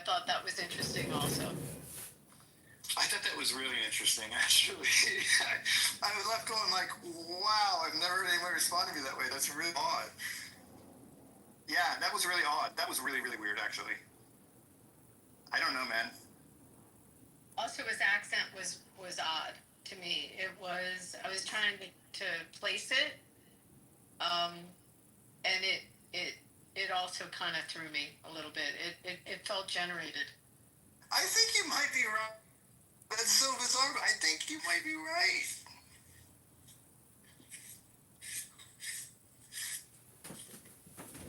thought that was interesting also. I thought that was really interesting, actually. I was left going like, wow, I've never heard anyone respond to me that way. That's really odd. Yeah, that was really odd. That was really, really weird, actually. I don't know, man. Also, his accent was odd to me. It was, I was trying to place it, and it also kind of threw me a little bit. It felt generated. I think you might be right. That's so bizarre. I think you might be right.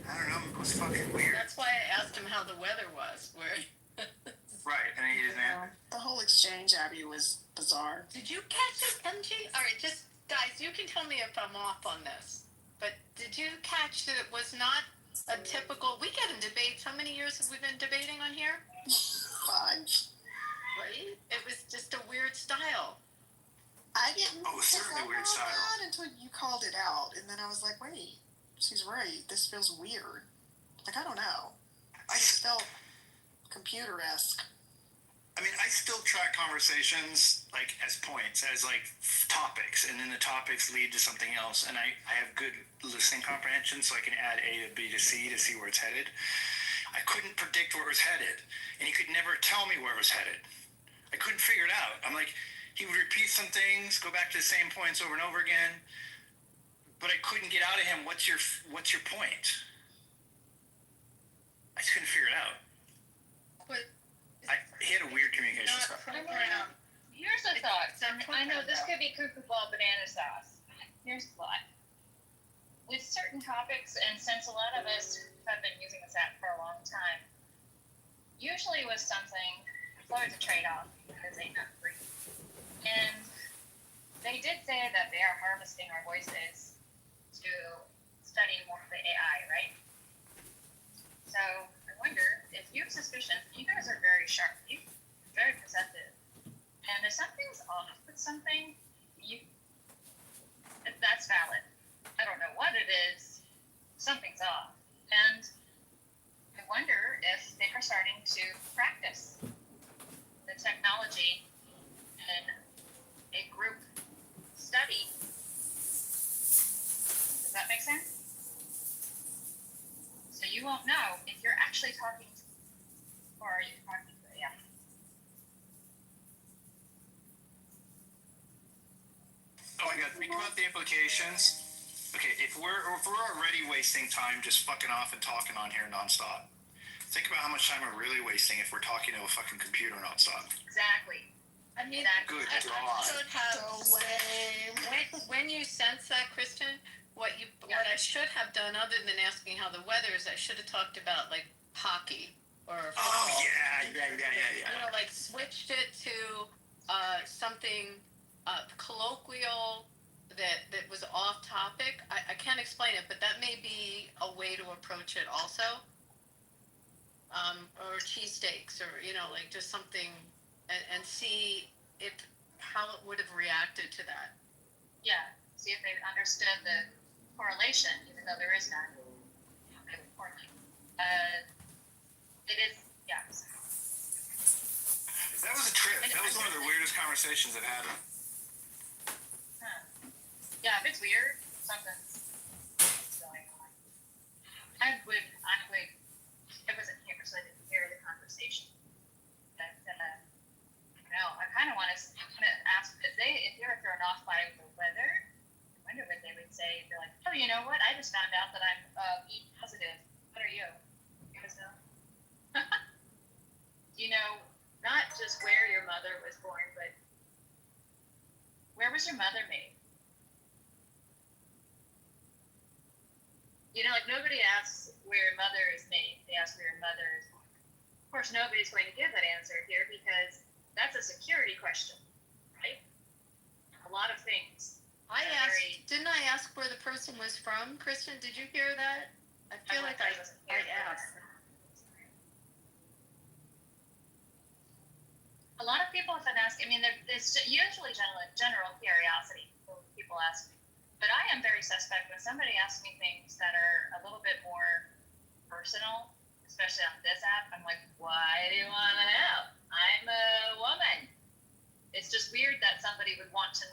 I don't know. It was fucking weird. That's why I asked him how the weather was. Right, and he didn't answer. The whole exchange, Abby, was bizarre. Did you catch it, MG? All right, just guys, you can tell me if I'm off on this. But did you catch that it was not a typical? We get in debates. How many years have we been debating on here? 5. Right? It was just a weird style. I didn't. Oh, certainly weird style. That until you called it out, and then I was like, wait, she's right. This feels weird. Like, I don't know. I felt computer-esque. I mean, I still track conversations like as points, as like topics, and then the topics lead to something else. And I have good listening comprehension, so I can add A to B to C to see where it's headed. I couldn't predict where it was headed, and he could never tell me where it was headed. I couldn't figure it out. I'm like, he would repeat some things, go back to the same points over and over again, but I couldn't get out of him. What's your point? I just couldn't figure it out. He had a weird communication style. Here's a thought. I know this could be cuckoo ball banana sauce. Here's the thought. With certain topics, and since a lot of us have been using this app for a long time, usually with something, there's always a trade-off because they not free. And they did say that they are harvesting our voices to study more of the AI, right? So I wonder if you have suspicion. You guys are very sharp, very perceptive, and if something's off with something, that's valid. I don't know what it is. Something's off, and I wonder if they are starting to practice the technology in a group study. Does that make sense? So you won't know if you're actually talking to, or are you talking to, yeah. Oh my God, think about the implications. Okay, if we're already wasting time just fucking off and talking on here nonstop, think about how much time we're really wasting if we're talking to a fucking computer nonstop. Exactly. I mean, Good I God. should have So lame. when you sense that, Kristen, what I should have done, other than asking how the weather is, I should have talked about like hockey or football. Oh yeah. You know, like switched it to something colloquial that was off topic. I can't explain it, but that may be a way to approach it also. Or cheesesteaks, or like just something, and see how it would have reacted to that. Yeah. See if they understood the correlation, even though there is none. It is, yeah. That was a trip. That was one of the weirdest conversations I've had. Yeah, if it's weird, something's going on. I wasn't here, so I didn't hear the conversation. But, I kind of want to ask if you're thrown off by the weather, I wonder what they would say. They're like, oh, you know what? I just found out that I'm E positive. What are you? Not just where your mother was born, but where was your mother made? Like nobody asks where your mother is made. They ask where your mother is born. Of course, nobody's going to give that answer here because that's a security question, right? A lot of things. Didn't I ask where the person was from, Kristen? Did you hear that? I feel like I asked. A lot of people have been asking. I mean, it's usually general curiosity. People ask me, but I am very suspect when somebody asks me things that are a little bit more personal, especially on this app. I'm like, why do you want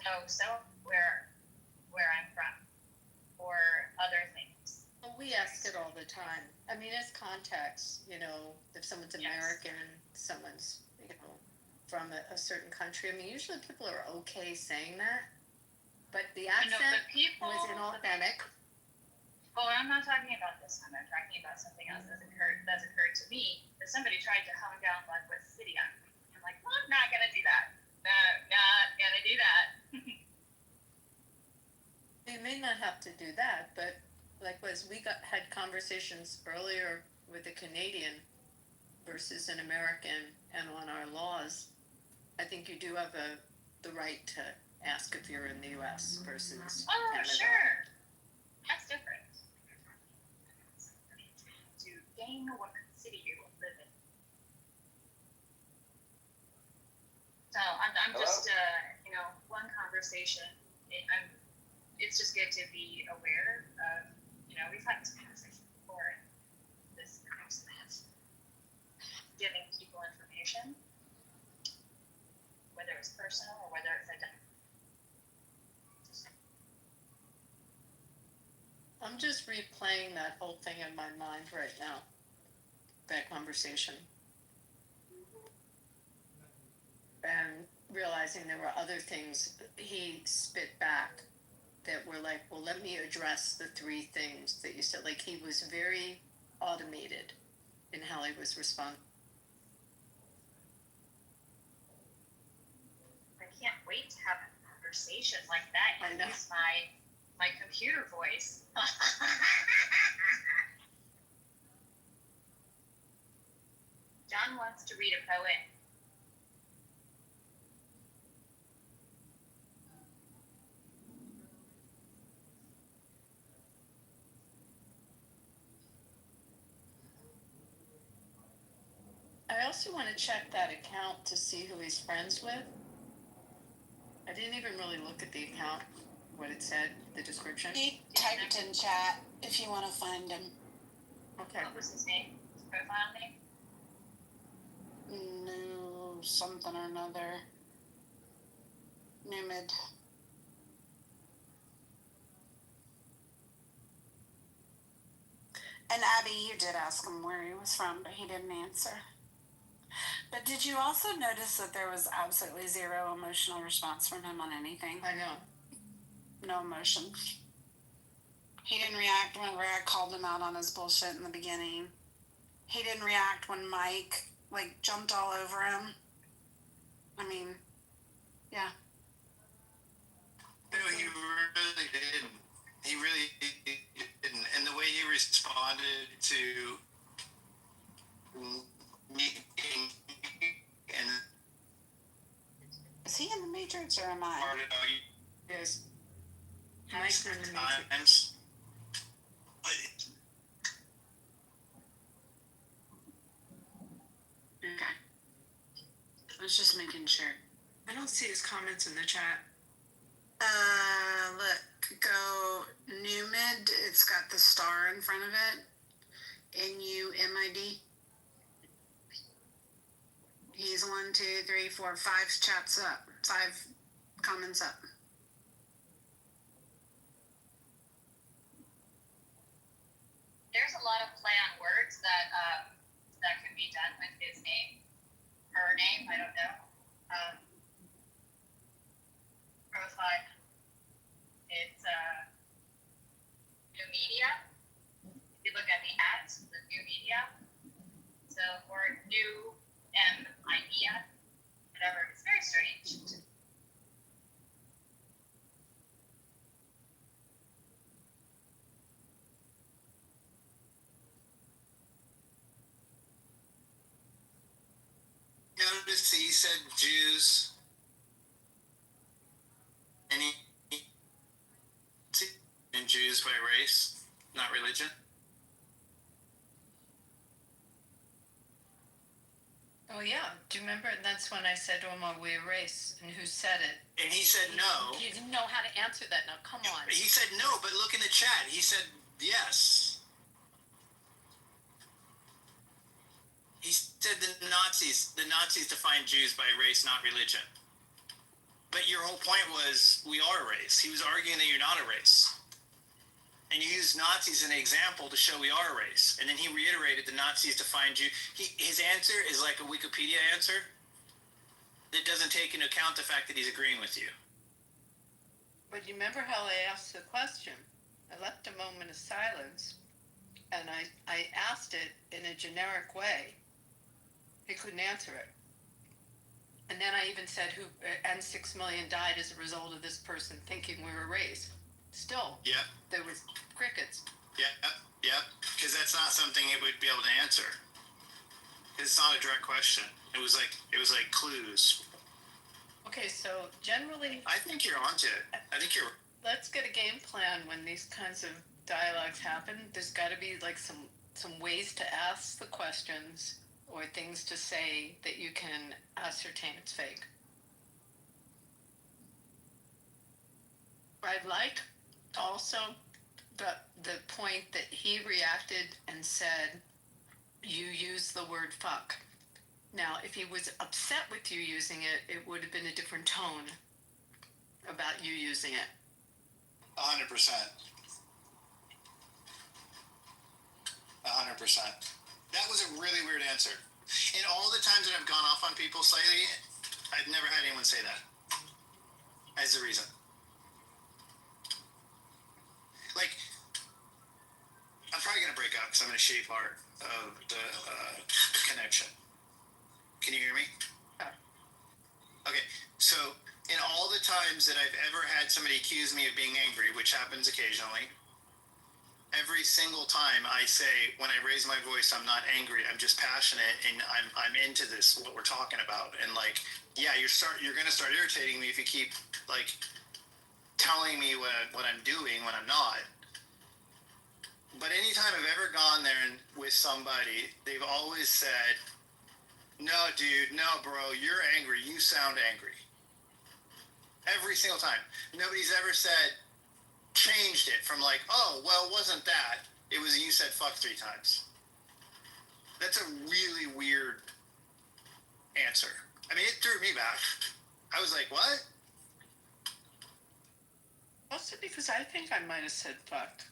know so where I'm from or other things. Well, we ask it all the time. I mean, it's context, you know, if someone's Yes. American, someone's, you know, from a certain country. I mean, usually people are okay saying that, but the I know, accent but people. was inauthentic. Oh, I'm not talking about this one. I'm talking about something else that's occurred to me. That somebody tried to hone down like what city I'm from. I'm like, well, I'm not gonna do that. No, not gonna do that. You may not have to do that, but like had conversations earlier with a Canadian versus an American and on our laws. I think you do have the right to ask if you're in the U.S. versus Oh, Canada. sure. That's different. To gain what city you live in. So I'm just one conversation. It's just good to be aware of, we've had this conversation before. This Congressman giving people information, whether it's personal or whether it's identical. I'm just replaying that whole thing in my mind right now. That conversation. And realizing there were other things he spit back that were like, well, let me address the three things that you said. Like, he was very automated in how he was responding. I can't wait to have a conversation like that and use my computer voice. John wants to read a poem. I also want to check that account to see who he's friends with. I didn't even really look at the account, what it said, the description. He typed in chat if you want to find him. Okay. What was his name? His profile name? New something or another. Numid. And Abby, you did ask him where he was from, but he didn't answer. But did you also notice that there was absolutely zero emotional response from him on anything? I know. No emotion. He didn't react whenever I called him out on his bullshit in the beginning. He didn't react when Mike, jumped all over him. I mean, yeah. No, he really didn't. He really didn't. And the way he responded to me and Is he in the Matrix or am I? Yes. Mike's in the Matrix. Okay. I was just making sure. I don't see his comments in the chat. Look, go Numid. It's got the star in front of it. NUMID. He's 1, 2, 3, 4, 5 chats up. 5 comments up. There's a lot of play on words that could be done with his name, her name. I don't know. Profile. It's new media. If you look at the ads, the new media. So or new media, whatever. It's very strange. Notice he said Jews and Jews by race, not religion. Oh, yeah. Do you remember? That's when I said to him, are we a race? And who said it? And he said no. He didn't know how to answer that. Now, come on. He said no, but look in the chat. He said yes. He said the Nazis define Jews by race, not religion. But your whole point was we are a race. He was arguing that you're not a race. And you used Nazis as an example to show we are a race. And then he reiterated the Nazis defined you. His answer is like a Wikipedia answer that doesn't take into account the fact that he's agreeing with you. But you remember how I asked the question? I left a moment of silence, and I asked it in a generic way. He couldn't answer it. And then I even said, and 6 million died as a result of this person thinking we were a race. Still, Yeah. there was crickets. Yeah. Because that's not something it would be able to answer. It's not a direct question. It was like clues. Okay, so generally, I think you're onto it. I think you're. let's get a game plan when these kinds of dialogues happen. There's got to be like some ways to ask the questions or things to say that you can ascertain it's fake. I like also the point that he reacted and said, you use the word fuck. Now, if he was upset with you using it, it would have been a different tone about you using it. 100%. 100%. That was a really weird answer. In all the times that I've gone off on people slightly, I've never had anyone say that as the reason. Like, I'm probably going to break up because I'm in a shitty part of the connection. Can you hear me? Yeah. Okay, so in all the times that I've ever had somebody accuse me of being angry, which happens occasionally, every single time I say, when I raise my voice, I'm not angry, I'm just passionate, and I'm into this, what we're talking about. And like, yeah, you're gonna start irritating me if you keep like telling me what I'm doing when I'm not. But anytime I've ever gone there and with somebody, they've always said, no, dude, no, bro, you're angry. You sound angry. Every single time. Nobody's ever said, changed it from like, oh, well, it wasn't that. It was you said fuck 3 times. That's a really weird answer. I mean, it threw me back. I was like, what? Also because I think I might have said fucked.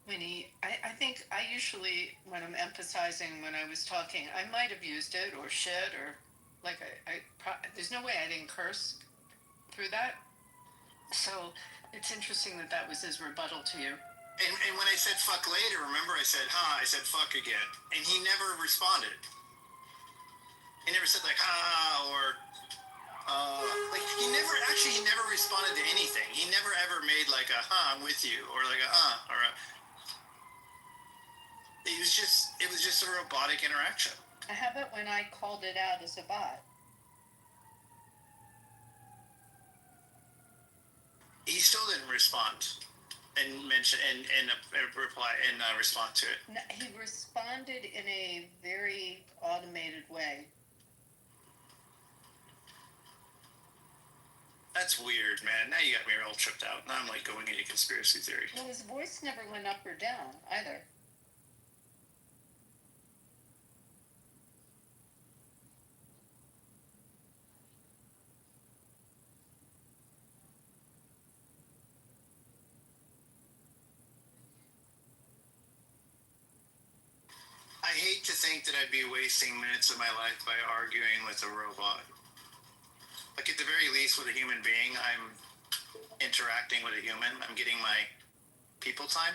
When I think I usually, when I'm emphasizing when I was talking, I might have used it or shit or like there's no way I didn't curse through that. So it's interesting that was his rebuttal to you. And when I said fuck later, remember I said, I said fuck again. And he never responded. He never said like, or like he never responded to anything. He never ever made like a I'm with you or like a or a. It was just a robotic interaction. How about when I called it out as a bot? He still didn't respond and mention and reply and respond to it. No, he responded in a very automated way. That's weird, man. Now you got me all tripped out. Now I'm like going into conspiracy theory. Well, his voice never went up or down either. I hate to think that I'd be wasting minutes of my life by arguing with a robot. Like at the very least with a human being, I'm interacting with a human. I'm getting my people time.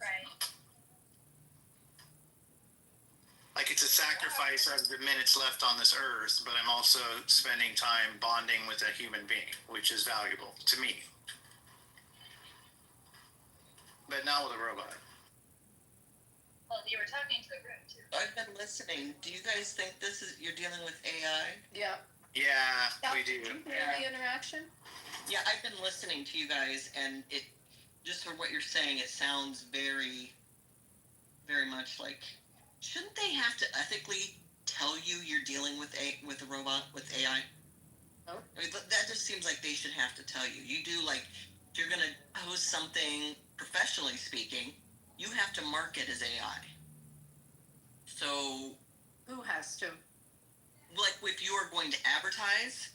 Right. Like it's a sacrifice of the minutes left on this earth, but I'm also spending time bonding with a human being, which is valuable to me. But not with a robot. Well, you were talking to the room too. I've been listening. Do you guys think you're dealing with AI? Yeah. Yeah, Now, we do. Did you hear the interaction? Yeah, I've been listening to you guys, and it just from what you're saying, it sounds very, very much like. Shouldn't they have to ethically tell you you're dealing with a robot with AI? No. I mean, that just seems like they should have to tell you. You do like if you're gonna post something professionally speaking, you have to mark it as AI. So, Who has to? like if you are going to advertise,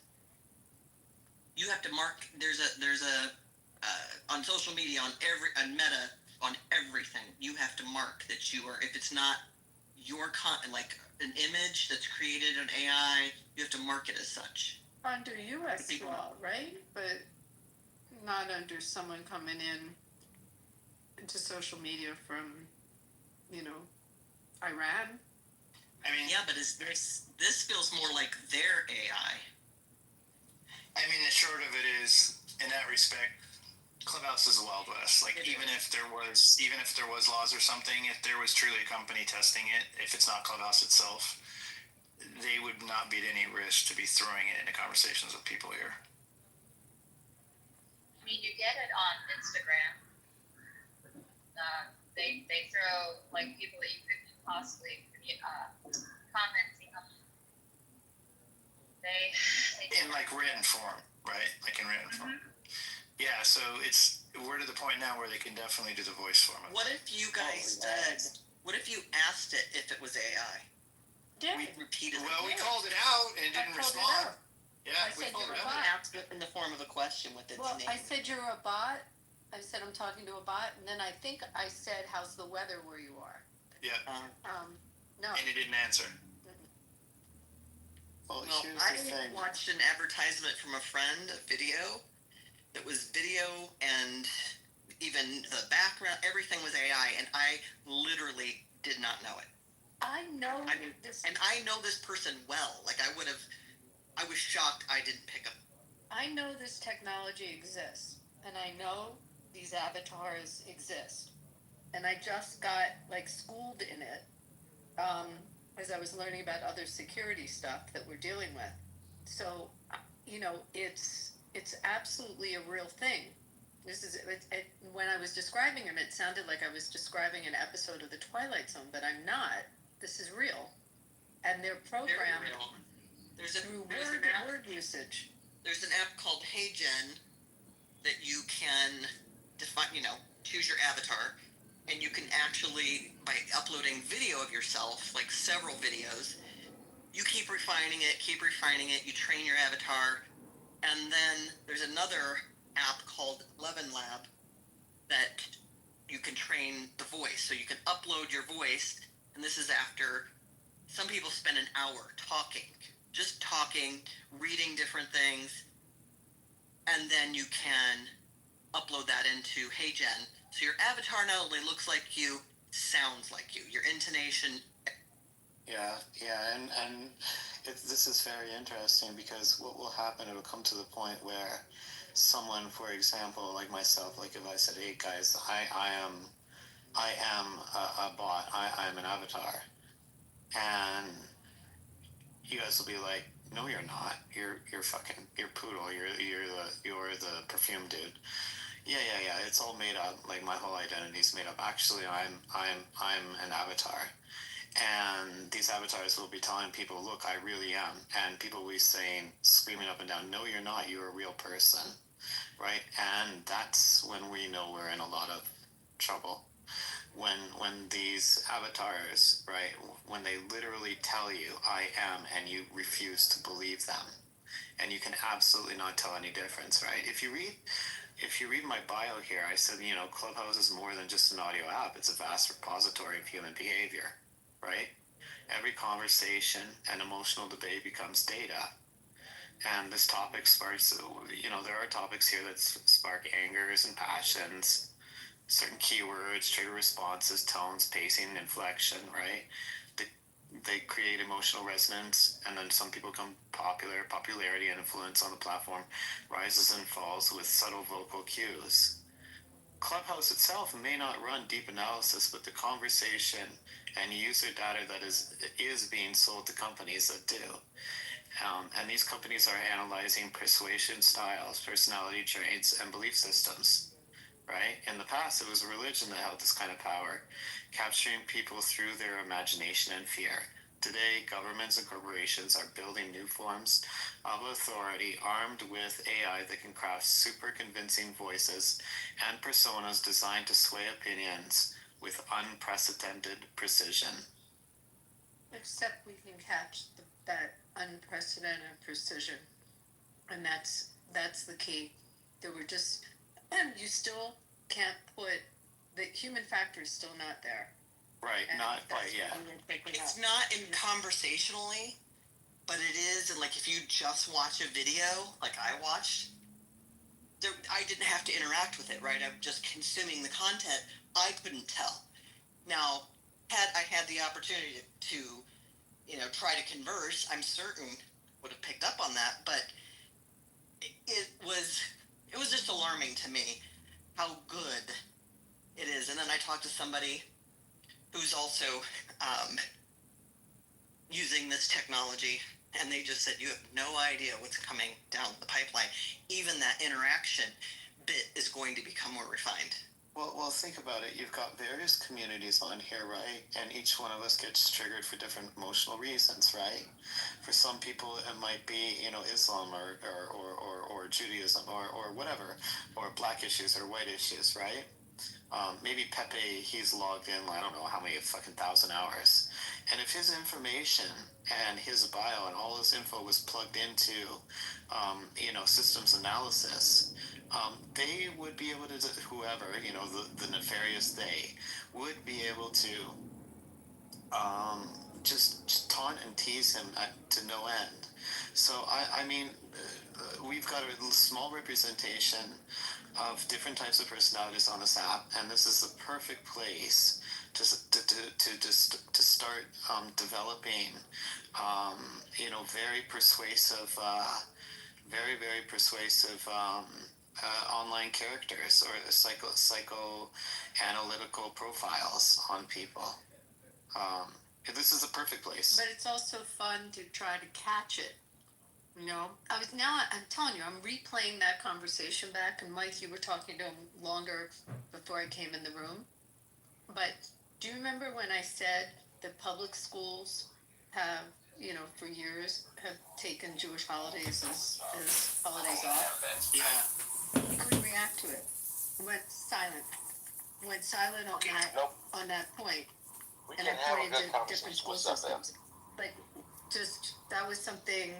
you have to mark. There's a on social media on Meta on everything. You have to mark that you are. If it's not your like an image that's created on AI, you have to mark it as such. Under U.S. law, right? But not under someone coming in into social media from, Iran. I mean, Yeah, but this feels more like their AI. I mean, the short of it is, in that respect, Clubhouse is a wild west. Like, even if there was laws or something, if there was truly a company testing it, if it's not Clubhouse itself, they would not be at any risk to be throwing it into conversations with people here. I mean, you get it on Instagram. They throw like people that you couldn't possibly commenting on. They in like written form, right? Like in written form. Yeah, so we're to the point now where they can definitely do the voice form. What if you guys what if you asked it if it was AI? Yeah. We repeated Well, it. we called it out and it didn't respond. Yeah, I said we called you're it a out. bot. Asked it in the form of a question with its Well, name. I said you're a bot. I said I'm talking to a bot, and then I think I said, "How's the weather where you are?" Yeah, No. and it didn't answer. Well, here's I the thing. watched an advertisement from a friend, a video. It was video, and even the background, everything was AI, and I literally did not know it. I know this. And I know this person well. Like I was shocked I didn't pick up. I know this technology exists, and I know these avatars exist, and I just got schooled in it as I was learning about other security stuff that we're dealing with. So, it's absolutely a real thing. When I was describing him, it sounded like I was describing an episode of The Twilight Zone, but I'm not. This is real, and they're programmed through word usage. There's an app called HeyGen that you can define, choose your avatar, and you can actually, by uploading video of yourself, like several videos, you keep refining it, you train your avatar, and then there's another app called Levin Lab that you can train the voice. So you can upload your voice, and this is after some people spend an hour just talking, reading different things, and then you can upload that into HeyGen. So your avatar not only looks like you, sounds like you. Your intonation. Yeah, and this is very interesting because what will happen, it will come to the point where someone, for example, like myself, like if I said, hey guys, I am a bot, I'm an avatar, and you guys will be like, no, you're not. You're Poodle. You're the perfume dude. Yeah. It's all made up. Like my whole identity's made up. Actually, I'm an avatar, and these avatars will be telling people, look, I really am, and people will be saying, screaming up and down, no, you're not. You're a real person, right? And that's when we know we're in a lot of trouble. When these avatars, right, when they literally tell you I am and you refuse to believe them, and you can absolutely not tell any difference, right? If you read my bio here, I said, Clubhouse is more than just an audio app. It's a vast repository of human behavior, right? Every conversation and emotional debate becomes data. And this topic sparks, there are topics here that spark angers and passions, certain keywords, trigger responses, tones, pacing, inflection, right? They create emotional resonance, and then some people become popularity and influence on the platform rises and falls with subtle vocal cues. Clubhouse itself may not run deep analysis, but the conversation and user data that is being sold to companies that do. And these companies are analyzing persuasion styles, personality traits, and belief systems. Right? In the past, it was religion that held this kind of power, capturing people through their imagination and fear. Today, governments and corporations are building new forms of authority armed with AI that can craft super convincing voices and personas designed to sway opinions with unprecedented precision. Except we can catch that unprecedented precision, and that's That's the key. There were just, you still can't put, the human factor is still not there. Right, And not that's quite, yeah. what we were picking It's up. not in conversationally, but it is. And like if you just watch a video, like I watched, I didn't have to interact with it, right? I'm just consuming the content. I couldn't tell. Now, had I had the opportunity to, try to converse, I'm certain would have picked up on that. But it was just alarming to me how good it is. And then I talked to somebody who's also using this technology, and they just said you have no idea what's coming down the pipeline. Even that interaction bit is going to become more refined. Well, think about it. You've got various communities on here, right? And each one of us gets triggered for different emotional reasons, right? For some people, it might be, Islam or Judaism or whatever, or black issues or white issues, right? Maybe Pepe, he's logged in, I don't know how many fucking 1,000 hours. And if his information and his bio and all his info was plugged into, systems analysis, they would be able to, whoever, the nefarious they, would be able to just taunt and tease him to no end. So, I mean, we've got a small representation of different types of personalities on this app, and this is the perfect place to start developing, very persuasive, very persuasive online characters or psychoanalytical profiles on people. This is a perfect place. But it's also fun to try to catch it. I'm telling you, I'm replaying that conversation back, and Mike, you were talking to him longer before I came in the room. But do you remember when I said that public schools have, for years, have taken Jewish holidays as holidays off? Yeah. He couldn't react to it. He went silent. On that point. We And can I have a pointed good to conversation. different school What's up, man? systems. But just, that was something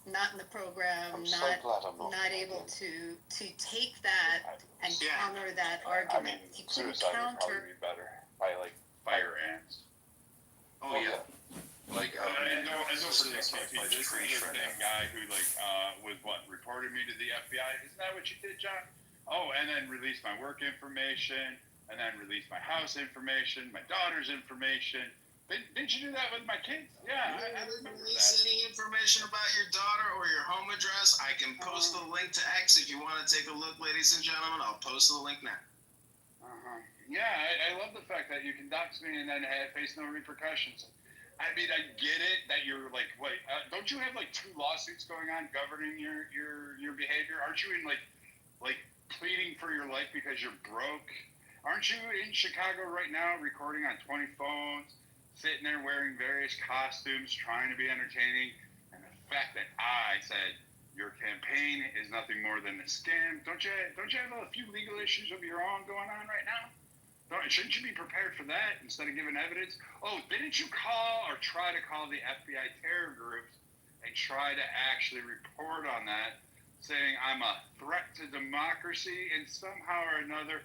not in the program, I'm so not glad I'm not able to take that and Yeah. counter that I argument. mean, He couldn't suicide would probably counter. be better. By like fire ants. Oh yeah. Like, And don't this forget, is like KP, my this is tree the shredding. same guy who was reported me to the FBI. Isn't that what you did, John? Oh, and then released my work information, and then released my house information, my daughter's information. Didn't you do that with my kids? Yeah, I remember Release that. any information about your daughter or your home address, I can post the link to X if you want to take a look, ladies and gentlemen. I'll post the link now. Yeah, I love the fact that you can dox me and then face no repercussions. I mean, I get it that you're like, wait, don't you have like 2 lawsuits going on governing your behavior? Aren't you in like pleading for your life because you're broke? Aren't you in Chicago right now recording on 20 phones, sitting there wearing various costumes, trying to be entertaining? And the fact that I said your campaign is nothing more than a scam, don't you have a few legal issues of your own going on right now? Shouldn't you be prepared for that instead of giving evidence? Oh, didn't you call or try to call the FBI terror groups and try to actually report on that, saying I'm a threat to democracy, and somehow or another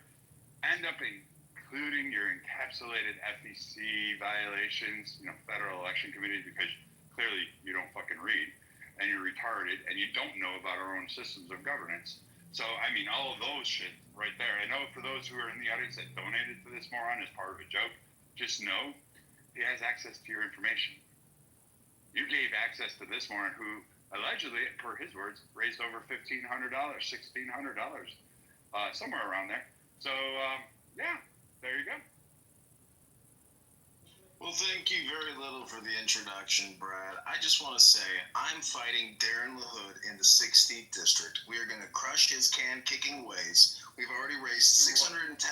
end up including your encapsulated FEC violations, Federal Election Committee, because clearly you don't fucking read and you're retarded and you don't know about our own systems of governance. So, I mean, all of those shit right there. I know for those who are in the audience that donated to this moron as part of a joke, just know he has access to your information. You gave access to this moron who allegedly, per his words, raised over $1,500, $1,600, somewhere around there. So, yeah, there you go. Well, thank you very little for the introduction, Brad. I just want to say I'm fighting Darren LaHood in the 16th District. We are going to crush his can-kicking ways. We've already raised $620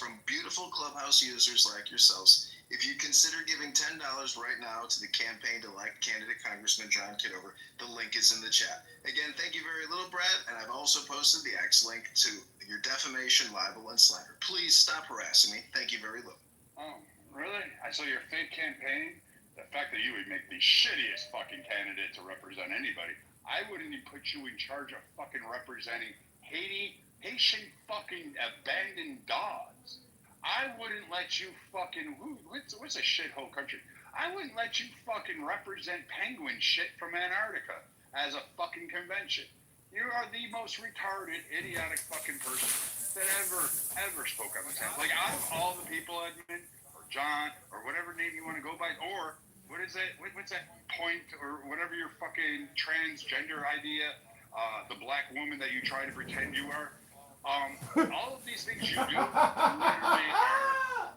from beautiful Clubhouse users like yourselves. If you consider giving $10 right now to the campaign to elect candidate Congressman John Kitover, the link is in the chat. Again, thank you very little, Brad, and I've also posted the X link to your defamation, libel, and slander. Please stop harassing me. Thank you very little. Oh, really? I saw your fake campaign. The fact that you would make the shittiest fucking candidate to represent anybody. I wouldn't even put you in charge of fucking representing Haitian fucking abandoned dogs. I wouldn't let you fucking what's a shithole country? I wouldn't let you fucking represent penguin shit from Antarctica as a fucking convention. You are the most retarded, idiotic fucking person that ever spoke on this. Like, out of all the people, Edmund or John or whatever name you want to go by, or what is it? What's that point or whatever your fucking transgender idea? The black woman that you try to pretend you are. All of these things you do literally are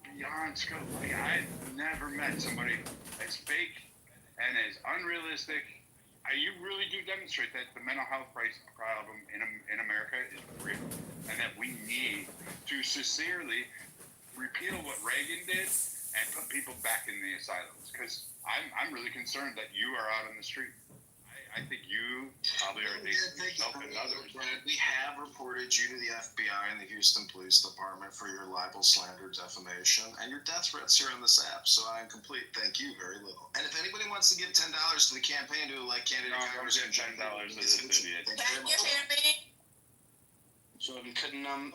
beyond scope. Like, I've never met somebody as fake and as unrealistic. You really do demonstrate that the mental health problem in America is real, and that we need to sincerely repeal what Reagan did and put people back in the asylums. Because I'm really concerned that you are out on the street. I think you probably are dangerous yourself and others. Brad, we have reported you to the FBI and the Houston Police Department for your libel, slander, defamation, and your death threats here on this app. So I'm complete. Thank you very little. And if anybody wants to give $10 to the campaign to elect candidate Congressman $10 to this idiot. Can you hear me? John, can Brad,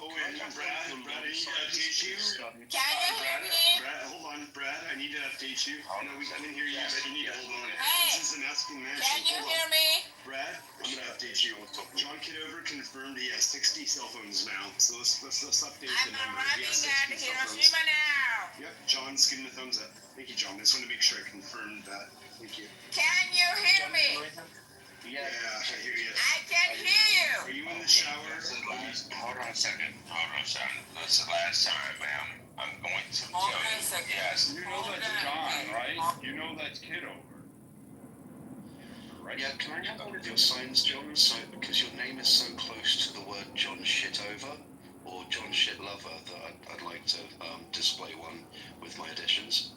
I need to update you. Can you hear me? Brad, hold on, Brad. I need to update you. I know we can hear you, but you need to hold on. Hey, This is an asking man. Can you hear me? Brad, I'm gonna update you. John Kitover confirmed he has 60 cell phones now. So let's update I'm the number. arriving He has at 60 cell phones. Hiroshima now. Yep, John's giving the thumbs up. Thank you, John. I just want to make sure I confirmed that. Thank you. Can you hear me? Yeah, I hear you. I can hear you. Are you in the shower? Hold on a second. This is the last time, ma'am. I'm going to tell Hold on a you. second. Yes. You know that's John, right? You know that's Kitover. Right? Yeah, can I have one of your signs, John? So, because your name is so close to the word John Shitover or John Shitlover that I'd like to display one with my additions.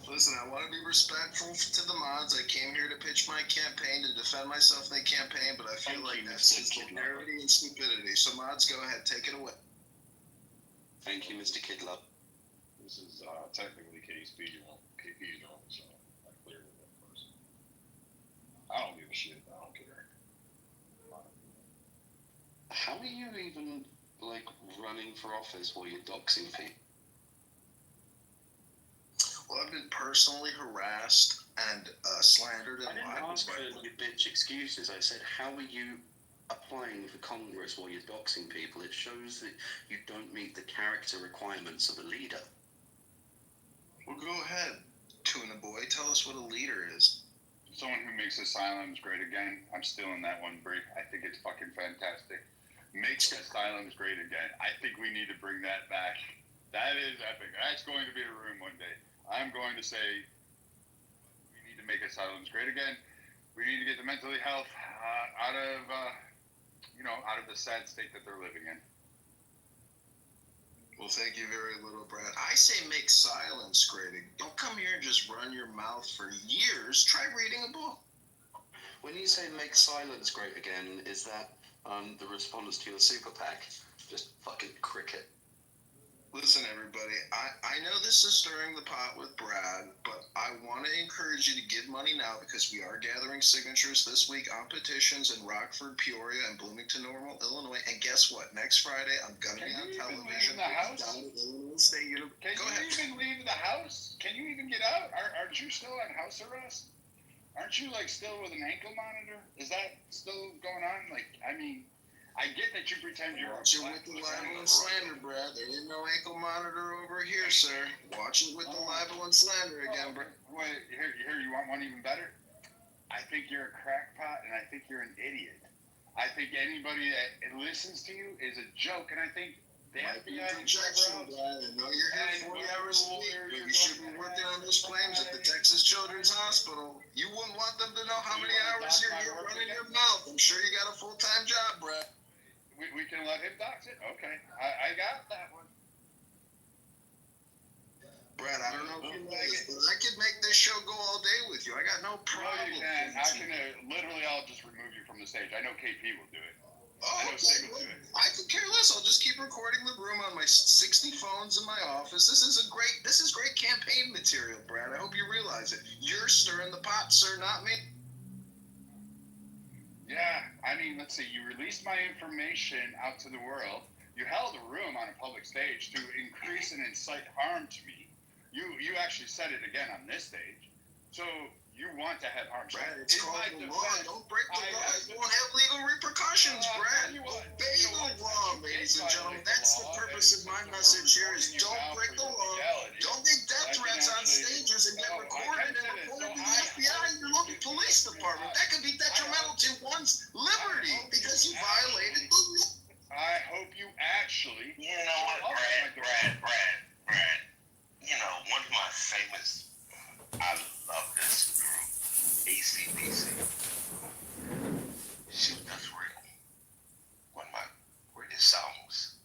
Listen, I want to be respectful to the mods. I came here to pitch my campaign to defend myself in the campaign, but I feel Thank like you, that's Mr. just Kidlover. vulgarity and stupidity. So mods, go ahead, take it away. Thank you, Mr. Kidlove. This is technically KP's wrong, so I cleared with that person. I don't give a shit. I don't care. How are you even, running for office while you're doxing people? Well, I've been personally harassed and slandered I and didn't libeled ask by for your bitch excuses. I said, how are you applying for Congress while you're doxing people? It shows that you don't meet the character requirements of a leader. Well, go ahead, Tuna Boy. Tell us what a leader is. Someone who makes asylums great again. I'm still in that one, Brie. I think it's fucking fantastic. Makes asylums great again. I think we need to bring that back. That is epic. That's going to be a room one day. I'm going to say we need to make asylums great again. We need to get the mentally health out of the sad state that they're living in. Well, thank you very little, Brad. I say make silence great. Don't come here and just run your mouth for years. Try reading a book. When you say make silence great again, is that the response to your super PAC? Just fucking cricket. Listen, everybody, I know this is stirring the pot with Brad, but I want to encourage you to give money now because we are gathering signatures this week on petitions in Rockford, Peoria, and Bloomington, Illinois. And guess what? Next Friday, I'm going to be on television. Leave the house? Down at Illinois State University. Can Go you ahead. even leave the house? Can you even get out? Aren't you still on house arrest? Aren't you still with an ankle monitor? Is that still going on? I get that you pretend you're. Watch it with the libel and slander, Brad. There ain't no ankle monitor over here, sir. Watch it with the libel and slander again, Brad. Wait, here, you want one even better? I think you're a crackpot, and I think you're an idiot. I think anybody that listens to you is a joke, and I think the Might be FBI and projection, whoever else. Brad. I know you're here 40 hours a week, but you should be working on those claims at the Texas Children's Hospital. You wouldn't want them to know how many hours you're here running your mouth. I'm sure you got a full-time job, Brad. We can let him dox it? Okay. I got that one. Brad, I don't know if you know this, but I could make this show go all day with you. I got no problem. You can. I can literally, I'll just remove you from the stage. I know KP will do it. Oh, I know Sig will do it. I could care less. I'll just keep recording the room on my 60 phones in my office. This is great campaign material, Brad. I hope you realize publicize it. You're stirring the pot, sir, not me. Yeah, I mean, let's see. You released my information out to the world. You held a room on a public stage to increase and incite harm to me. You actually said it again on this stage. So you want to have harm. Brad, it's called the law. Don't break the law. You won't have legal repercussions, Brad. Obey the law, ladies and gentlemen. That's the purpose of my message here is don't break the law. Don't make death threats on stages and get recorded and reported to the FBI and your local police department. That could be detrimental to one's liberty because you violated the law. I hope you actually. You know what, Brad. You know, one of my famous, I love this group, ACDC. Shoot, that's real. One of my greatest songs.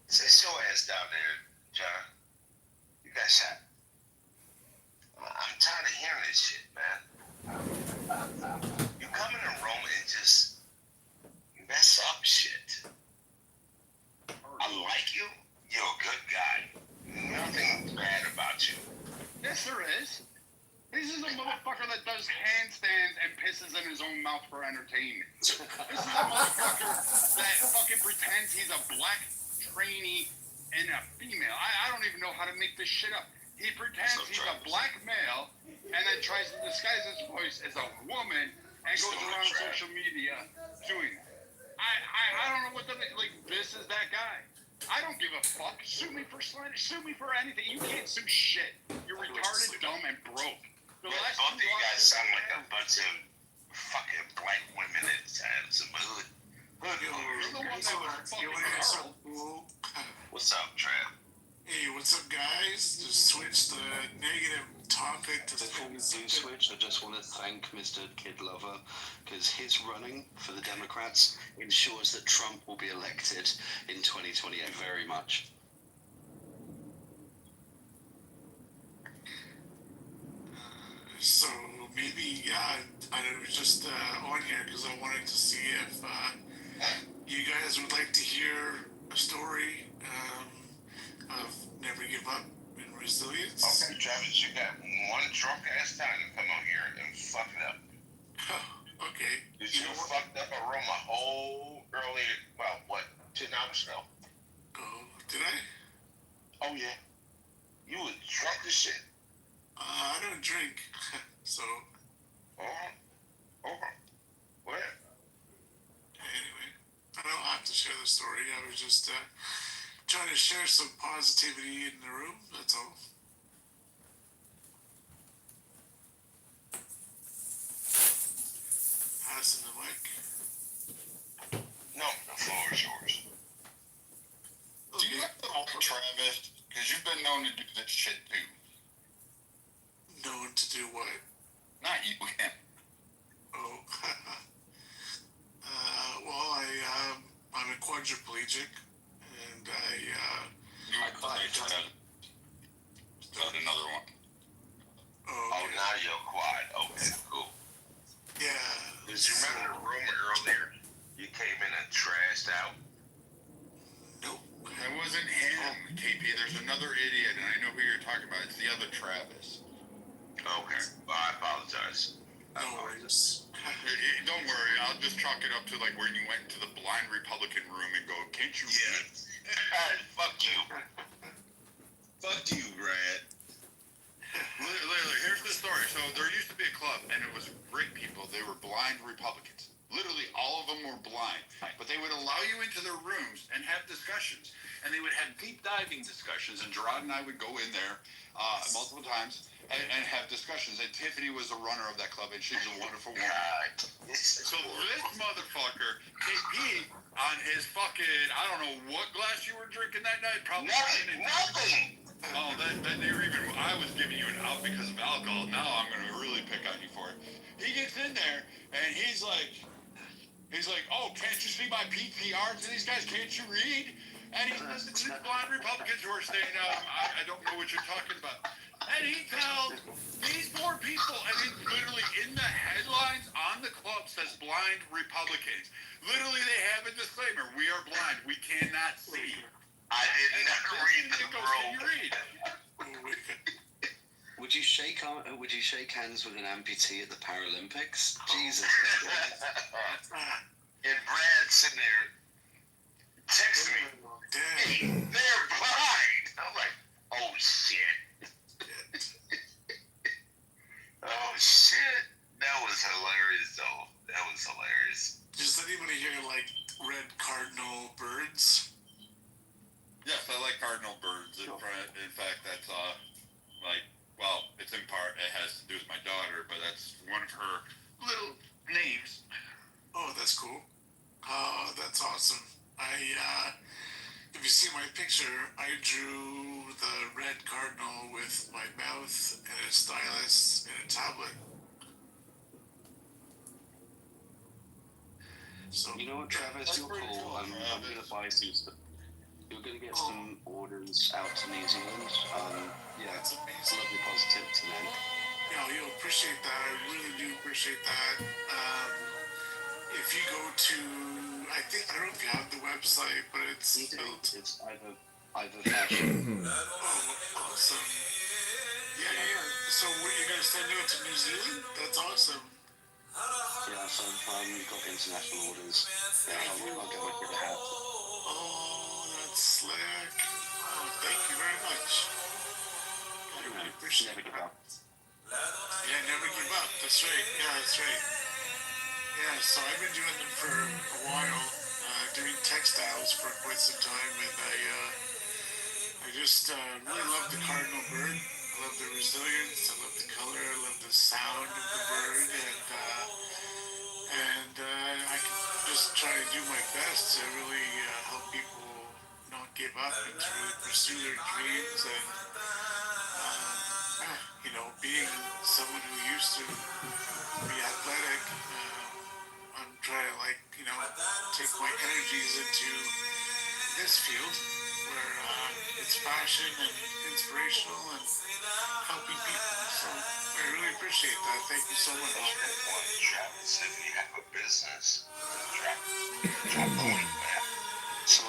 Sit your ass down there, John. You got shot. I'm tired of hearing this shit, man. You come in a room and just mess up shit. I like you. You're a good guy. Nothing bad about you. Yes, there is. This is a motherfucker that does handstands and pisses in his own mouth for entertainment. This is a motherfucker that fucking pretends he's a black trainee and a female. I don't even know how to make this shit up. He pretends he's a black male and then tries to disguise his voice as a woman and goes around social media doing that. I don't know what this is that guy. I don't give a fuck. Sue me for slander. Sue me for anything. You can't sue shit. You're retarded, dumb, and broke. Both of you guys sound like a bunch of fucking black women and some hood. You're the one that was fucking Carl. What's up, Trav? Hey, what's up, guys? Just switch the negative topic to Before we do switch, I just want to thank Mr. Kid Lover because his running for the Democrats ensures that Trump will be elected in 2028 very much. So maybe, I was just on here because I wanted to see if you guys would like to hear a story of never give up and resilience. Okay, Travis, you got one drunk ass time to come on here and fuck it up. Oh, okay. You fucked up a room a whole early, 10 hours ago. Oh, did I? Oh, yeah. You was drunk as shit. I don't drink, so. Well. Anyway, I don't have to share the story. I was just trying to share some positivity in the room. That's all. Passing the mic. No, the floor is yours. Okay. Do you have to offer Travis? Because you've been known to do this shit too. Known to do what? Not you, him. Oh. Well, I'm a quadriplegic, and I thought you had another one. Oh, Oh, now you're quiet. Okay, cool. yeah. Did you remember the room earlier? You came in and trashed out. Nope. That wasn't him, KP. There's another idiot, and I know who you're talking about. It's the other Travis. Okay. Well, I apologize. No worries. Don't worry. I'll just chalk it up to like where you went to the blind Republican room and go, can't you read? Fuck you. Fuck you, Brad. Literally, here's the story. So there used to be a club, and it was great people. They were blind Republicans. Literally, all of them were blind. But they would allow you into their rooms and have discussions. And they would have deep diving discussions. And Gerard and I would go in there multiple times and have discussions. And Tiffany was the runner of that club, and she's a wonderful woman. So this motherfucker, KP, on his fucking, I don't know what glass you were drinking that night. Probably Nothing. Oh, then you're even. I was giving you an out because of alcohol. Now I'm gonna really pick on you for it. He gets in there and he's like, oh, can't you see my PTR to these guys? Can't you read? And he says to these blind Republicans who are saying, I don't know what you're talking about. And he tells these poor people, and he's literally in the headlines on the club says blind Republicans. Literally, they have a disclaimer: we are blind, we cannot see. I did not read the Can you read? you shake hands with an amputee at the Paralympics? Jesus. And Brad sitting there texting me, hey, they're blind. I'm like, oh shit. Oh shit. That was hilarious though. That was hilarious. Does anybody here like red cardinal birds? Yes, I like cardinal birds. In fact, that's well, it's in part, it has to do with my daughter, but that's one of her little names. Oh, that's cool. Oh, that's awesome. If you see my picture, I drew the red cardinal with my mouth and a stylus and a tablet. So you know what, Travis, you're cool. I'm gonna buy some stuff. You're gonna get some orders out to New Zealand. Yeah, that's amazing. Lovely positivity, man. You appreciate that. I really do appreciate that. If you go to, I don't know if you have the website, but it's spelled. It's either fashion. Oh, awesome. Yeah. So what, you're gonna send it to New Zealand? That's awesome. Yeah, so we've got international orders. Yeah, I'll get my kid a hat. Oh, that's slick. Oh, thank you very much. I really appreciate it. Never give up. Yeah, never give up. That's right. Yeah, that's right. Yeah, so I've been doing them for a while, doing textiles for quite some time, and I just really love the cardinal bird. I love the resilience. I love the color. I love the sound of the bird, and I can just try to do my best to really help people not give up and to really pursue their dreams. And being someone who used to be athletic, I'm trying to take my energies into this field where it's fashion and inspirational and helping people. So I really appreciate that. Thank you so much. Travis said you have a business. Drop the link, man. So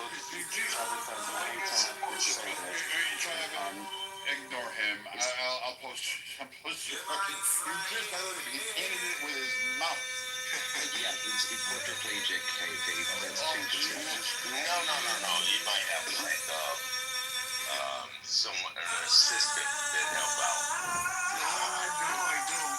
ignore him. I'll post your fucking. You just heard him. He ended it with his mouth. Yeah, he's quadriplegic, KP. That's too No. You might have someone, an assistant that help out. No, I don't.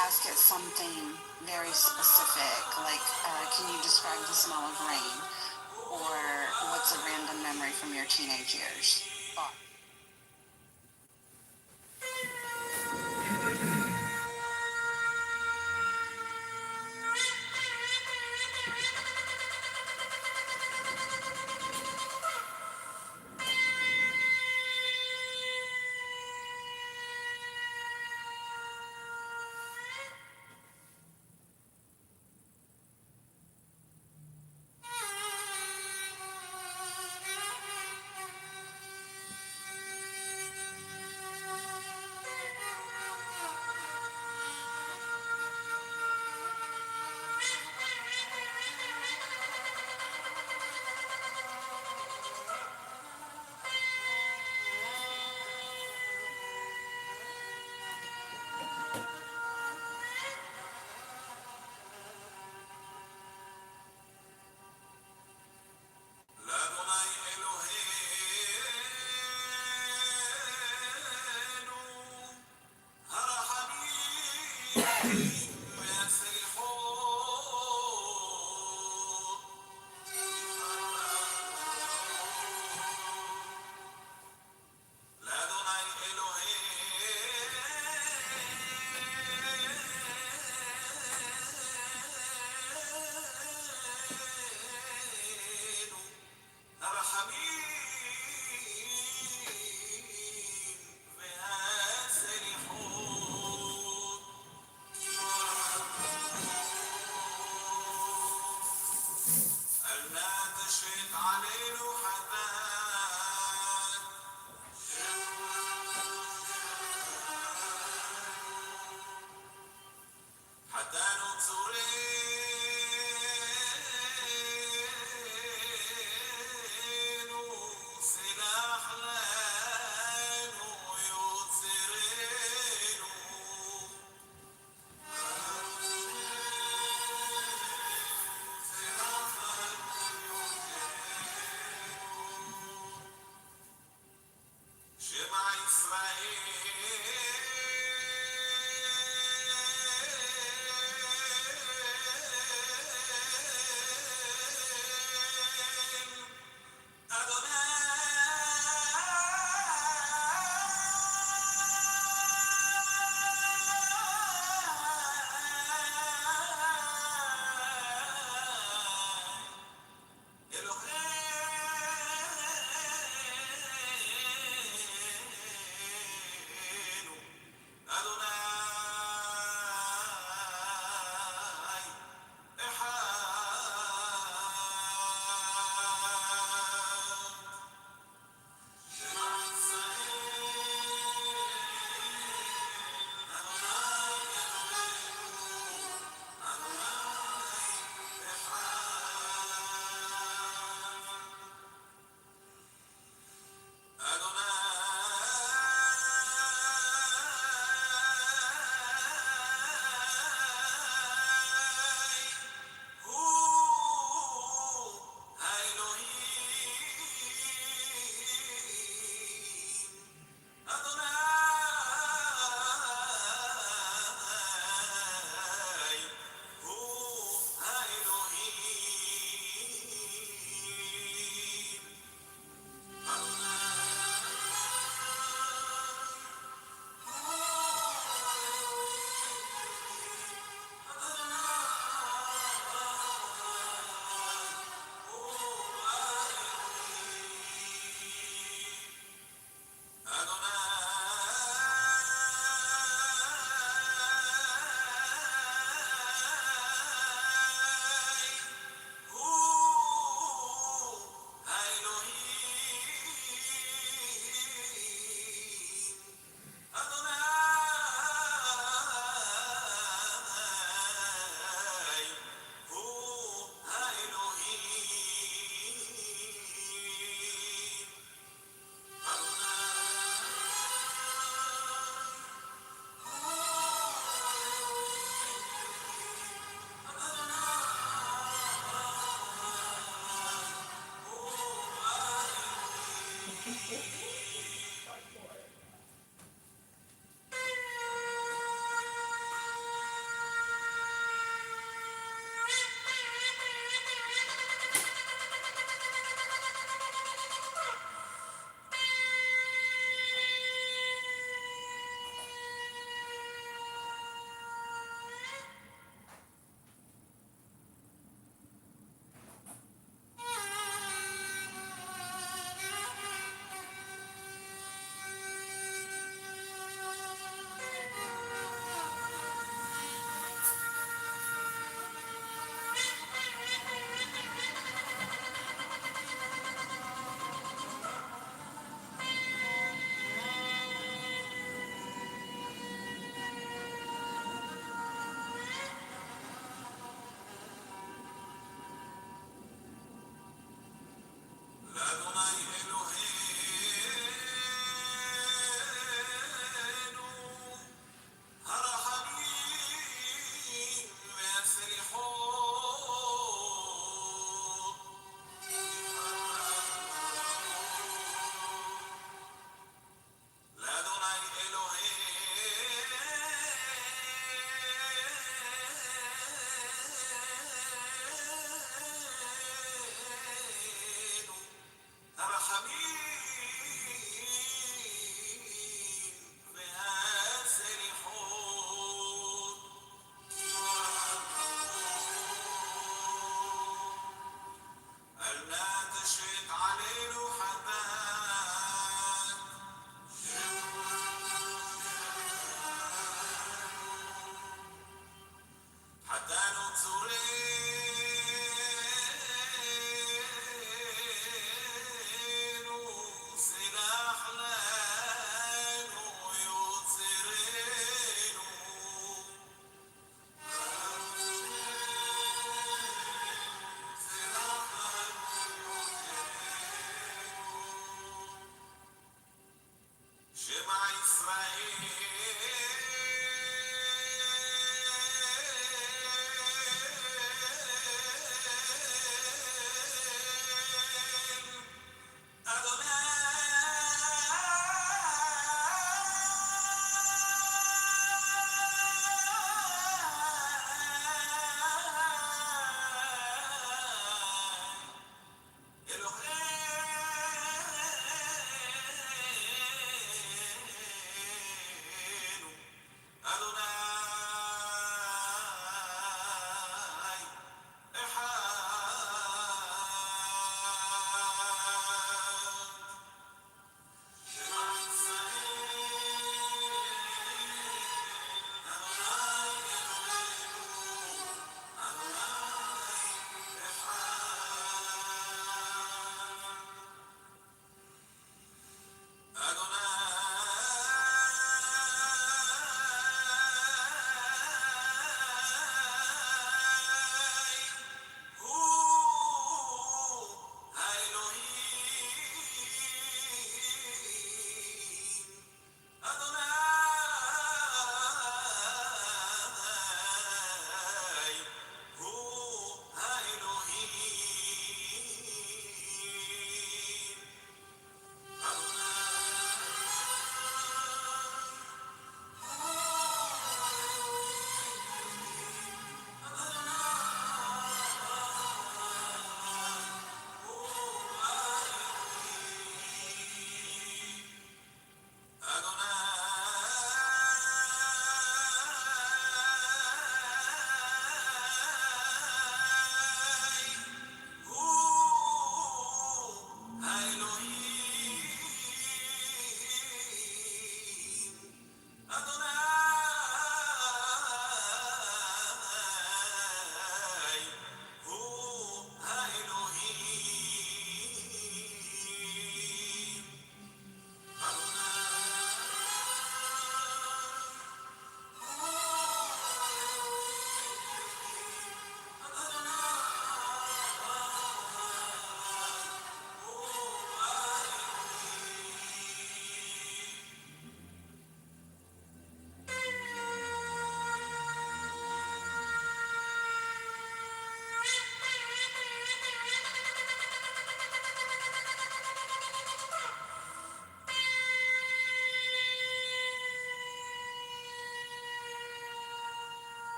Ask it something very specific, like can you describe the smell of rain, or what's a random memory from your teenage years. Thought.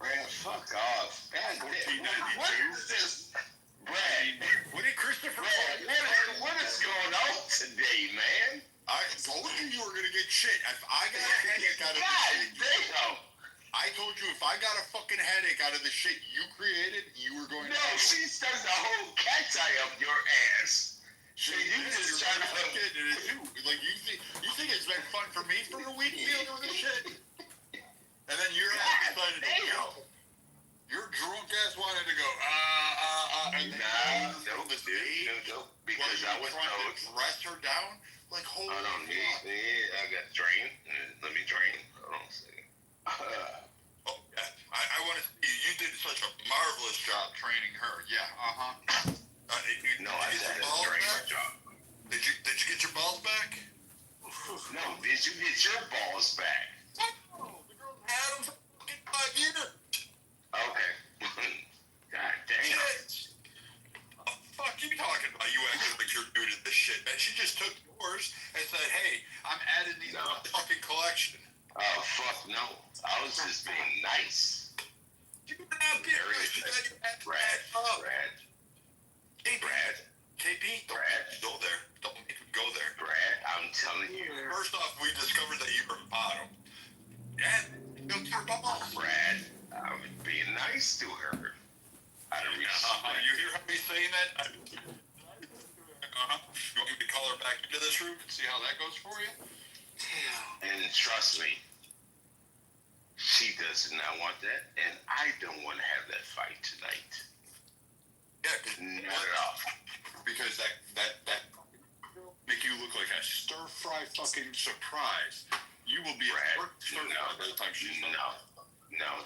Man, fuck off. God damn. What is this? Brad, What did Christopher? what is going on today, man? I told you were gonna get shit. If I got a headache out of God the shit, damn. I told you if I got a fucking headache out of the shit you created, you were going. No, she stuck the whole cat's eye up your ass. So you just trying to get it too. Like you think it's been fun for me for a week dealing with this shit, and then your ass decided to. Your drunk ass wanted to go, and then no, because I was trying to dress her down. Like, holy I don't need it. I got trained. Let me train. I don't see. Oh, yeah. I want to see you. You did such a marvelous job training her. Yeah, No, I did a trainer job. Did you get your balls back? No, did you get your balls back? Oh, the girl had them for fucking 5 years. Okay. God damn. Oh, fuck you talking about? You acting like you're new to this shit, man. She just took yours and said, hey, I'm adding these to my fucking collection. Oh, fuck no. I was just being nice. You not being nice. Brad. Hey, Brad. KP, don't go there. Don't make me go there. Brad, I'm telling you. First off, we discovered that you were a bottom. Yeah, you're a bottom. Brad, I was being nice to her. Out of respect. You hear me saying that? You want me to call her back into this room and see how that goes for you? And trust me, she does not want that, and I don't want to have that fight tonight. Yeah, not at all. Because that make you look like a stir-fry fucking surprise. You will be Brad, a stir-fry by the time she's done. No,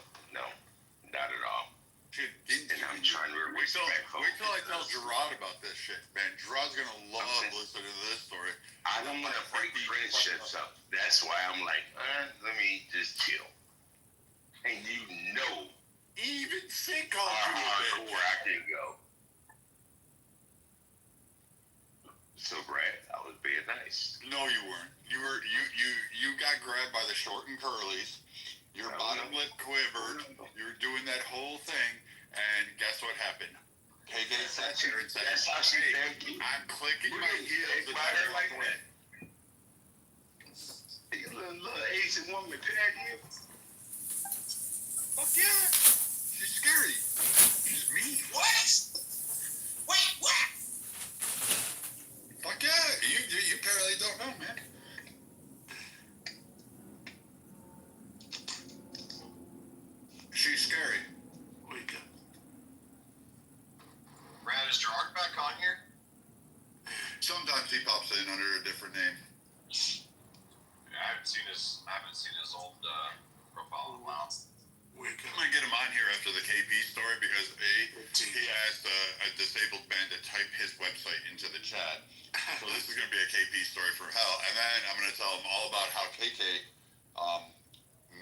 not at all. And I'm trying to be Wait till respectful. I tell Gerard about this shit, man. Gerard's gonna love listening to this story. I don't want to break friendships up. That's why I'm like, let me just chill. And you know, Even Sid called how you a bitch. hardcore I can go. So Brad, I was being nice. No, you weren't. You got grabbed by the short and curlies. Your bottom lip quivered. You were doing that whole thing, and guess what happened? KK sat there and said, That's how she thanked you. I'm clicking my heels. By her like that. You little Asian woman pat you. Fuck yeah. She's scary. She's mean. What? Wait, what? Fuck yeah. You apparently don't know, man. She's scary. Wake up. Brad, is Gerard back on here? Sometimes he pops in under a different name. I haven't seen his old profile in a while. I'm gonna get him on here after the KP story because he asked a disabled man to type his website into the chat. So this is gonna be a KP story for hell, and then I'm gonna tell him all about how KK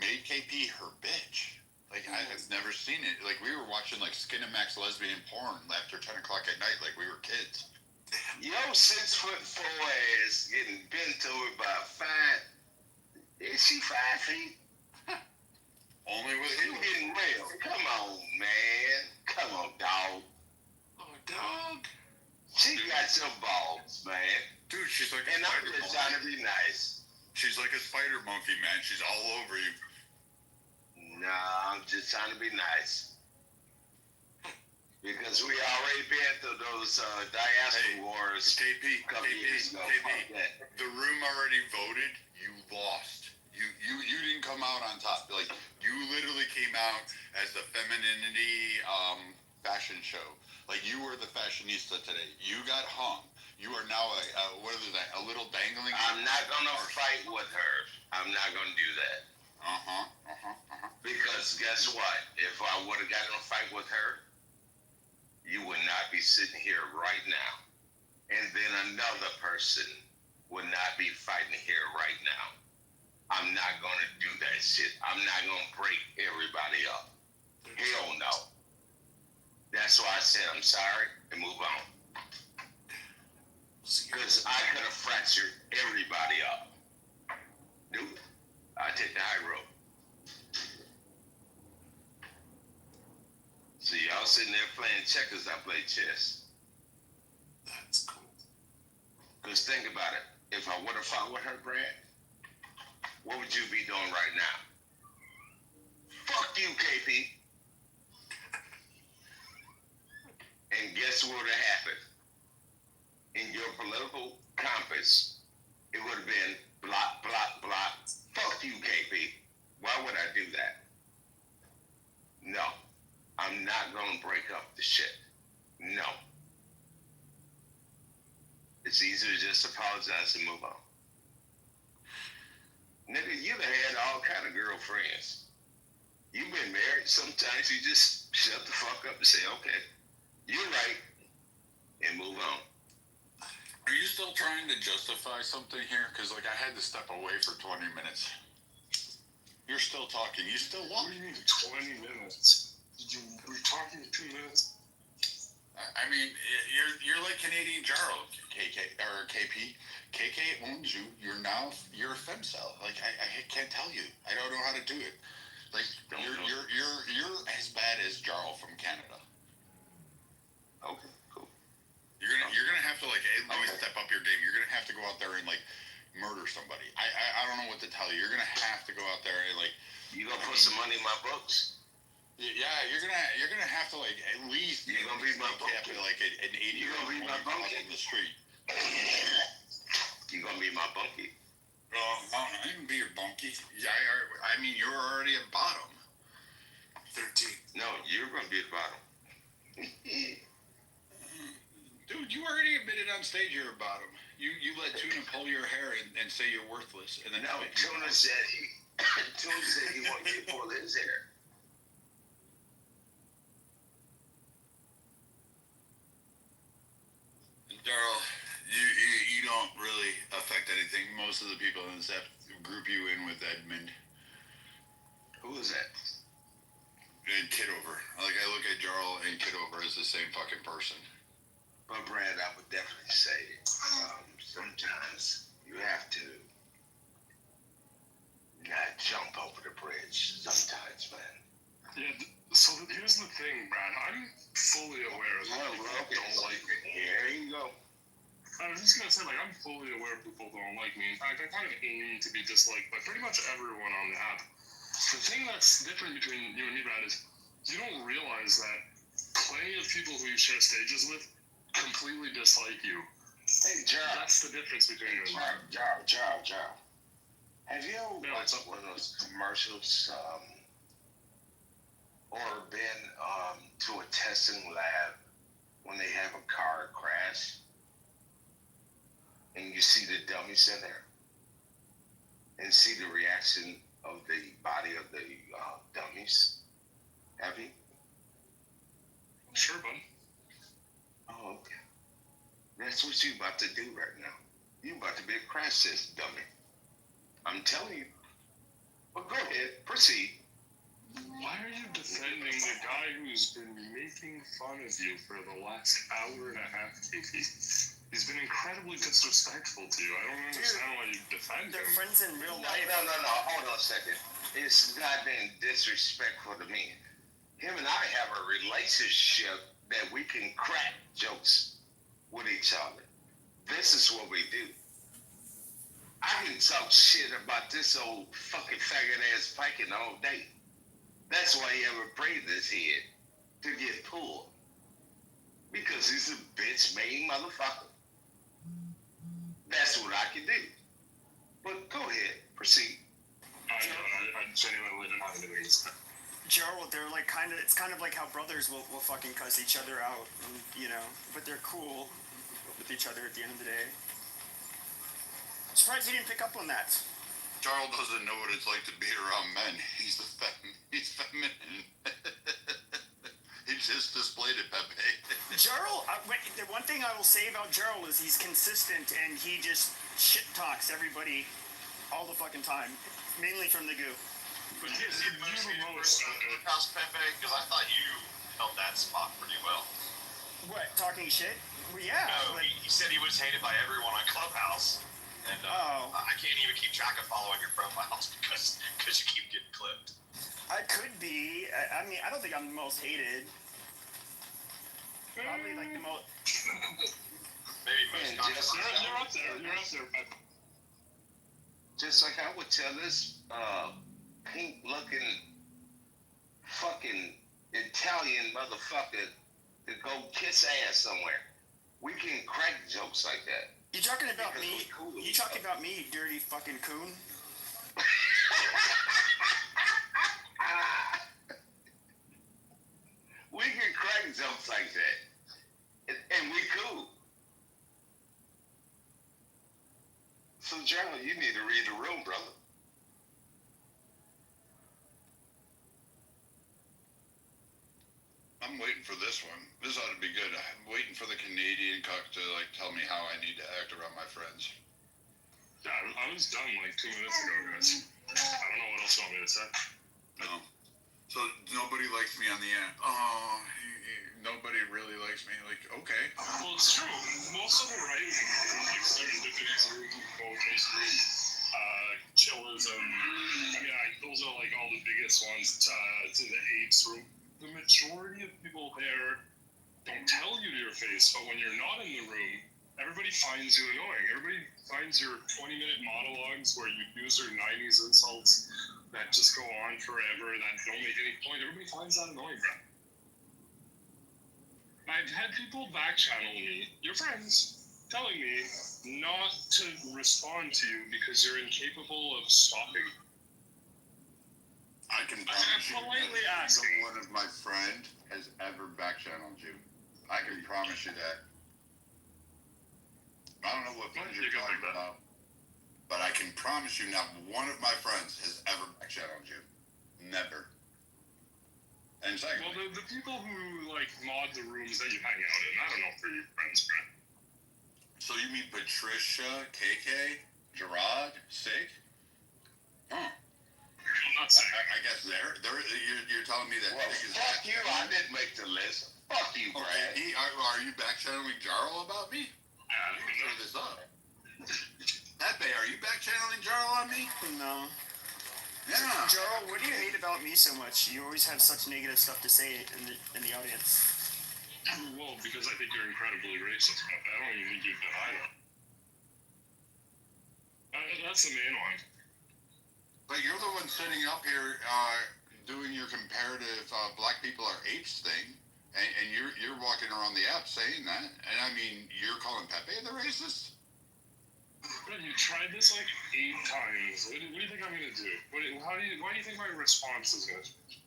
made KP her bitch. Like I have never seen it. Like we were watching like Skinamax lesbian porn after 10 o'clock at night, like we were kids. Yo, 6'4" ass getting bent over by 5. Is she 5 feet? Only with You getting real. Come on, man. Come on, dog. Oh, dog. She got some balls, man. Dude, she's like And I'm just trying to be nice. She's like a spider monkey, man. She's all over you. Nah, I'm just trying to be nice. Because we already been through those diaspora wars KP, a couple years ago. The room already voted. You lost. You didn't come out on top. Like you literally came out as the femininity fashion show. Like you were the fashionista today. You got hung. You are now a little dangling. I'm not gonna fight with her. I'm not gonna do that. Because guess what? If I would have gotten in a fight with her, you would not be sitting here right now. And then another person would not be fighting here right now. I'm not gonna do that shit. I'm not gonna break everybody up. Hell no. That's why I said I'm sorry and move on. Because I could have fractured everybody up. Nope. I take the high road. sitting there playing checkers, I play chess. That's cool. Because think about it. If I would have fought with her, Brad, what would you be doing right now? Fuck you, KP. And guess what would have happened? In your political compass, it would have been block, block, block. Fuck you, KP. Why would I do that? No. I'm not going to break up the shit. No. It's easier to just apologize and move on. Nigga, you done had all kind of girlfriends. You've been married. Sometimes you just shut the fuck up and say, okay, you're right, and move on. Are you still trying to justify something here? Because, like, I had to step away for 20 minutes. You're still talking. You still What walk. do you mean 20 minutes? We're talking 2 minutes. I mean, you're like Canadian Jarl, KK or KP. KK owns you. You're a femcel. Like I can't tell you. I don't know how to do it. Like you're as bad as Jarl from Canada. Okay, cool. You're gonna have to like at least step up your game. You're gonna have to go out there and like murder somebody. I don't know what to tell you. You're gonna have to go out there and like. You gonna put some money in my books? Yeah, you're gonna have to like at least. You're gonna be my bunkie. Like an 80 You're gonna be my bunkie in the street. You're gonna be my bunkie. I can be your bunkie. Yeah, I mean you're already at bottom. 13. No, you're gonna be at bottom. Dude, you already admitted on stage you're a bottom. You let Tuna pull your hair and say you're worthless, and then No, Tuna said he wanted me to pull his hair. Darryl, you don't really affect anything. Most of the people in this app group you in with Edmund. Who is that? And Kitover. Like I look at Jarl and Kitover as the same fucking person. But Brad, I would definitely say sometimes you have to not jump over the bridge. Sometimes, man. Yeah, so here's the thing, Brad. I'm fully aware of that people don't like me. Here you go. I was just gonna say, like, I'm fully aware people don't like me. In fact, I kind of aim to be disliked by pretty much everyone on the app. The thing that's different between you and me, Brad, is you don't realize that plenty of people who you share stages with completely dislike you. Hey, Jarl. That's the difference between you and me. Jarl. Have you ever watched one of those commercials or been to a testing lab when they have a car crash and you see the dummies in there and see the reaction of the body of the dummies? Have you? Sure, bud. Oh, okay. That's what you about to do right now. You about to be a crash test dummy. I'm telling you. But go ahead, proceed. Why are you defending the guy who's been making fun of you for the last hour and a half, KP? He's been incredibly disrespectful to you. I don't understand why you defend They're him. friends in real No, life. hold on a second. It's not being disrespectful to me. Him and I have a relationship that we can crack jokes with each other. This is what we do. I can talk shit about this old fucking faggot ass Viking all day. That's why he ever prayed his head to get pulled. Because he's a bitch made motherfucker. That's what I can do. But go ahead, proceed. I genuinely didn't have anything to say. Jarl, they're like it's kind of like how brothers will fucking cuss each other out, and, you know, but they're cool with each other at the end of the day. Surprised you didn't pick up on that. Jarl doesn't know what it's like to be around men. He's feminine. He just displayed it, Pepe. Jarl, the one thing I will say about Jarl is he's consistent and he just shit talks everybody all the fucking time, mainly from the goo. But you're the most. House Pepe, because I thought you held that spot pretty well. What, talking shit? Well, yeah. No, he said he was hated by everyone on Clubhouse. And I can't even keep track of following your profiles because you keep getting clipped. I could be. I mean, I don't think I'm the most hated. Probably like the most. Maybe most Man, just, You're up there. You're up there, Pepe. just like I would tell this pink looking fucking Italian motherfucker to go kiss ass somewhere. We can crack jokes like that. You talking about Because me? we're cool with You each talking other. about me, you dirty fucking coon? We can crack jokes like that. And we cool. So, General, you need to read the room, brother. I'm waiting for this one. This ought to be good. I'm waiting for the Canadian cuck to like tell me how I need to act around my friends. Yeah, I was done like 2 minutes ago, guys. I don't know what else you want me to say. No. So nobody likes me on the end. Oh, nobody really likes me. Like, okay. Well, it's true. Most of the right like serendipity, vocation, chillism. I mean, those are like all the biggest ones to the apes room. The majority of people there don't tell you to your face, but when you're not in the room, everybody finds you annoying. Everybody finds your 20-minute monologues where you use your 90s insults that just go on forever, that don't make any point. Everybody finds that annoying, bro. I've had people back channel me, your friends, telling me not to respond to you because you're incapable of stopping. I can promise you politely that asking. no one of my friend has ever back-channeled you. I can promise you that. I don't know what friends you're talking about, but I can promise you not one of my friends has ever back-channeled you. Never. And secondly, Well, the people who like mod the rooms that you hang out in, I don't know if they're your friends, bro. so you mean Patricia, KK, Gerard, Sig? Huh. I'm not saying. I guess you're telling me that Well, Sig is fuck you. I didn't make the list. Fuck you, Brad. Okay, are you back-channeling Jarl about me? Yeah, You clear this up. Pepe, are you back-channeling Jarl on me? No. Yeah. Jarl, what do you hate about me so much? You always have such negative stuff to say in the audience. Well, because I think you're incredibly racist, but I don't even think you deny that. That's the main one. But you're the one sitting up here doing your comparative black people are apes thing, and you're walking around the app saying that, and I mean you're calling Pepe the racist? But you tried this like 8 times. What do you think I'm gonna do? Why do you think my response is gonna change?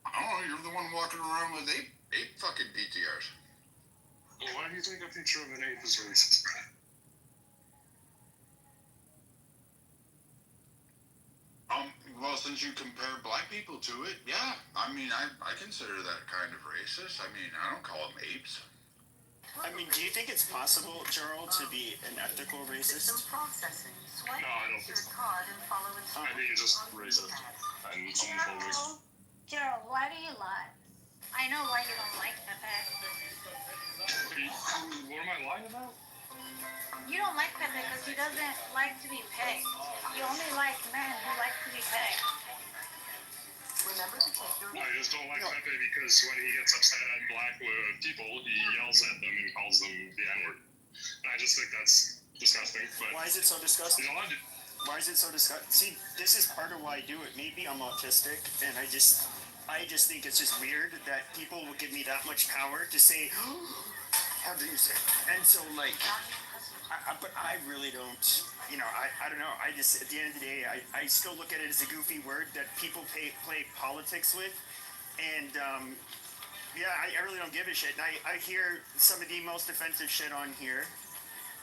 Oh, you're the one walking around with ape fucking PTRs. Well, why do you think a picture of an ape is racist? Well, since you compare black people to it, yeah. I mean, I consider that kind of racist. I mean, I don't call them apes. I mean, do you think it's possible, Jarl, to be an ethical racist? No, I don't think so. I think it's just racist and homophobic. Gerald, why do you lie? I know why you don't like Pepe. What am I lying about? You don't like Pepe because he doesn't like to be pegged. You only like men who like to be pegged. I just don't like Pepe because when he gets upset at black people, he yells at them and calls them the N-word. And I just think that's disgusting. But Why is it so disgusting? he's allowed to. Why is it so disgusting? See, this is part of why I do it. Maybe I'm autistic, and I just think it's just weird that people will give me that much power to say, how do you say? And so, like, but I really don't, you know, I don't know. I just, at the end of the day, I still look at it as a goofy word that people play politics with. And, yeah, I really don't give a shit. And I hear some of the most offensive shit on here.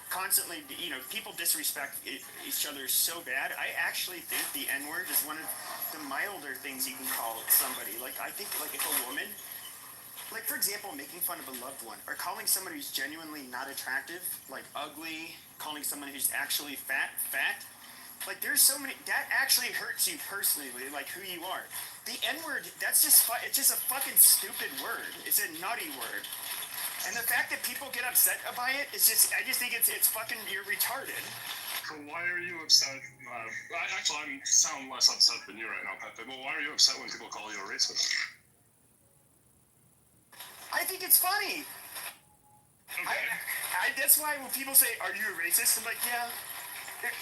Constantly, you know, people disrespect each other so bad. I actually think the N-word is one of the milder things you can call somebody. Like, I think, like, if a woman, like, for example, making fun of a loved one, or calling somebody who's genuinely not attractive, like ugly, calling someone who's actually fat, like, there's so many, that actually hurts you personally, like, who you are. The N-word, that's just, it's just a fucking stupid word. It's a nutty word. And the fact that people get upset by it, it's just, I just think it's fucking, you're retarded. So why are you upset? Actually, I sound less upset than you right now, Pepe, but why are you upset when people call you a racist? I think it's funny. That's why when people say, "Are you a racist?" I'm like, "Yeah."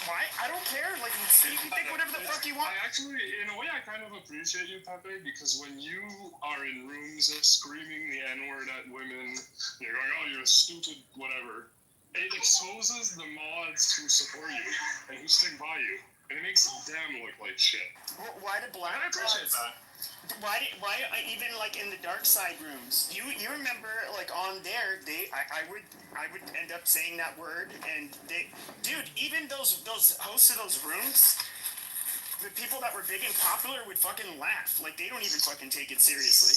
Why? I don't care. Like, you can think whatever the fuck you want. I actually, in a way, I kind of appreciate you, Pepe, because when you are in rooms screaming the N-word at women, you're going, "Oh, you're a stupid whatever," it exposes the mods who support you and who stick by you, and it makes them look like shit. Why do black I appreciate that. Why even like in the dark side rooms? You remember like on there I would end up saying that word and even those hosts of those rooms, the people that were big and popular would fucking laugh. Like they don't even fucking take it seriously.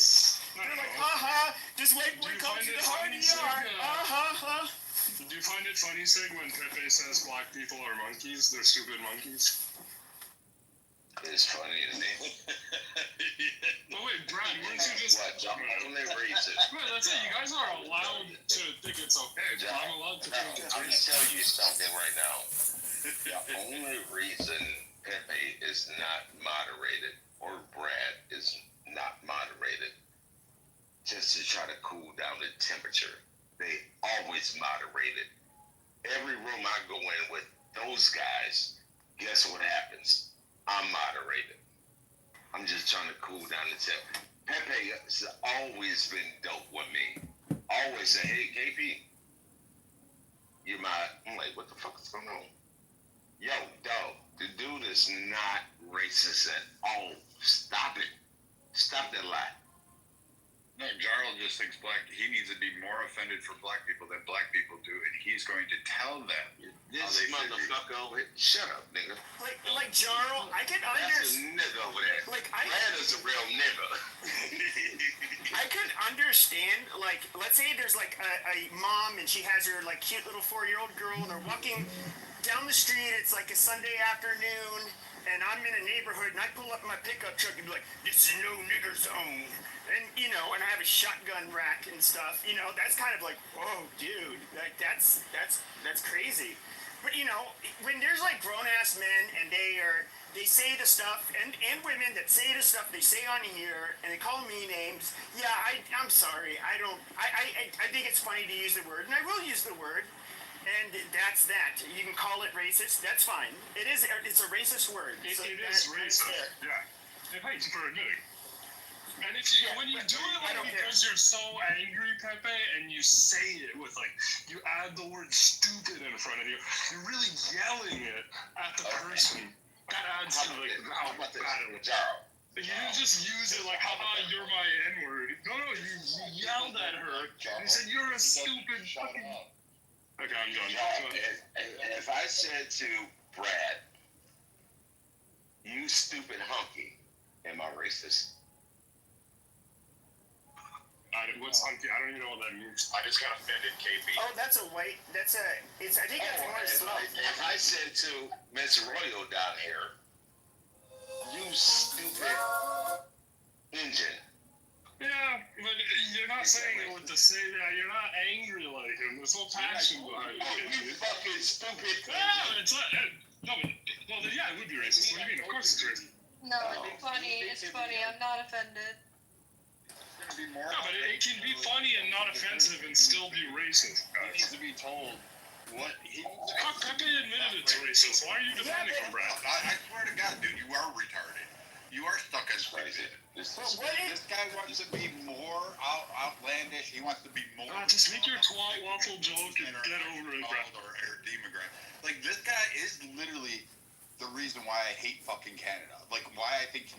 They're like, this white boy comes to the hard ER. Do you find it funny, Sig, when Pepe says black people are monkeys? They're stupid monkeys. It's funny to me. But wait, Brad, weren't you just... What, John? Only racist. Right, that's it. You guys are allowed to think it's okay, but I'm allowed to think it's I'm going to tell you something right now. The only reason Pepe is not moderated, or Brad is not moderated, just to try to cool down the temperature. They always moderate it. Every room I go in with those guys, guess what happens? I'm moderated. I'm just trying to cool down the temperature. Pepe has always been dope with me. Always say, "Hey, KP, you're my..." I'm like, what the fuck is going on? Yo, dog, the dude is not racist at all. Stop it. Stop that lie. No, Jarl just thinks he needs to be more offended for black people than black people do, and he's going to tell them. This motherfucker over here. Shut up, nigga. Like Jarl, I can That's a understand. nigga over there. Brad is a real nigga. I could understand, like, let's say there's like a mom and she has her like cute little 4-year-old girl and they're walking down the street. It's like a Sunday afternoon and I'm in a neighborhood and I pull up my pickup truck and be like, "This is no nigger zone." And, and I have a shotgun rack and stuff, that's kind of like, whoa, dude, like, that's crazy. But, when there's, like, grown-ass men and they say the stuff, and women that say the stuff they say on here, and they call me names, yeah, I'm sorry, I think it's funny to use the word, and I will use the word, and that's that. You can call it racist, that's fine. It's a racist word. It is racist, yeah. It hates for admitting. And when you do it because you're so angry, Pepe, and you say it with you add the word stupid in front of you, you're really yelling it at the person. That adds to how bad it is. You didn't just use it like, "Haha, you're my N-word." No, you yelled at her. You said, "You're a stupid fucking..." Okay, I'm done. If I said to Brad, "You stupid hunky," am I racist? What's hunky? I don't even know what that means. I just got offended, KP. Oh, I think it's more slow. If I said to Miss Royal down here, "You stupid engine." Yeah, but you're not saying it with the same. You're not angry like him. There's no passion behind it. You fucking stupid. Yeah, it's not. No, but yeah, it would be racist. What do you mean? Of course it's racist. No, it's funny. It's funny. I'm not offended. No, but it can be funny and not offensive and still be racist. He needs to be told what he. Pepe admitted it's racist. Why are you defending him, Brad? I swear to God, dude, you are retarded. You are stuck as crazy. This guy wants to be more outlandish. He wants to be more. Just make your twat waffle joke and get over it, Brad. Or demographic. Like, this guy is literally the reason why I hate fucking Canada. Like, why I think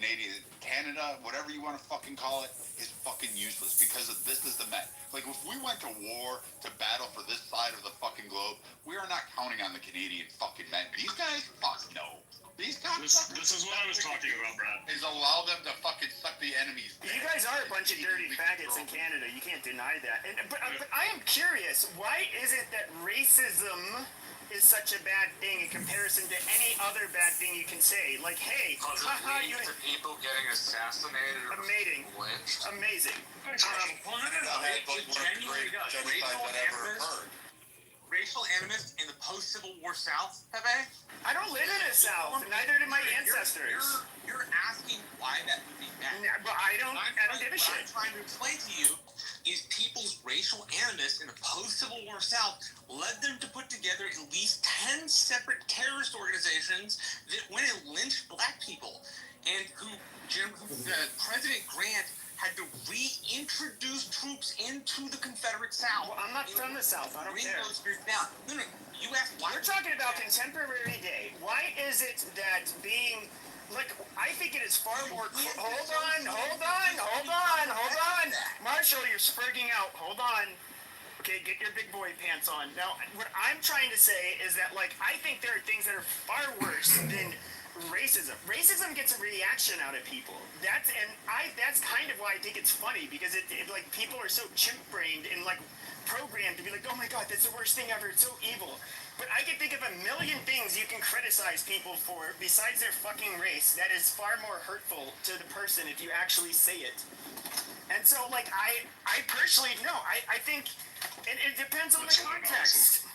Canada, whatever you want to fucking call it, is fucking useless because this is the met. Like, if we went to war to battle for this side of the fucking globe, we are not counting on the Canadian fucking men. These guys, fuck no. These guys. This is what I was talking about, Brad. Is allow them to fucking suck the enemies. You guys are a bunch of dirty faggots in Canada. You can't deny that. But I am curious, why is it that racism is such a bad thing in comparison to any other bad thing you can say? Like, hey, haha, you... to people getting assassinated or lynched. Amazing. Racial animus in the post-Civil War South, Pepe? I don't live in the South. Neither did my ancestors. You're asking why that would be bad. But I don't give a shit. What I'm trying to explain to you is people's racial animus in a post-Civil War South led them to put together at least 10 separate terrorist organizations that went and lynched black people, and who President Grant had to reintroduce troops into the Confederate South. Well, I'm not from the South. I don't Bring care. those groups down. No, you asked why. We're talking about contemporary day. Why is it that being, like, I think it is far more. Hold on. Marshall, you're spurging out. Hold on. Okay, get your big boy pants on. Now, what I'm trying to say is that, like, I think there are things that are far worse than racism. Racism gets a reaction out of people. That's kind of why I think it's funny, because it like people are so chimp-brained and like programmed to be like, oh my god, that's the worst thing ever. It's so evil. But I can think of a million things you can criticize people for besides their fucking race that is far more hurtful to the person if you actually say it. And so, like, I personally, no, I think it depends on the context.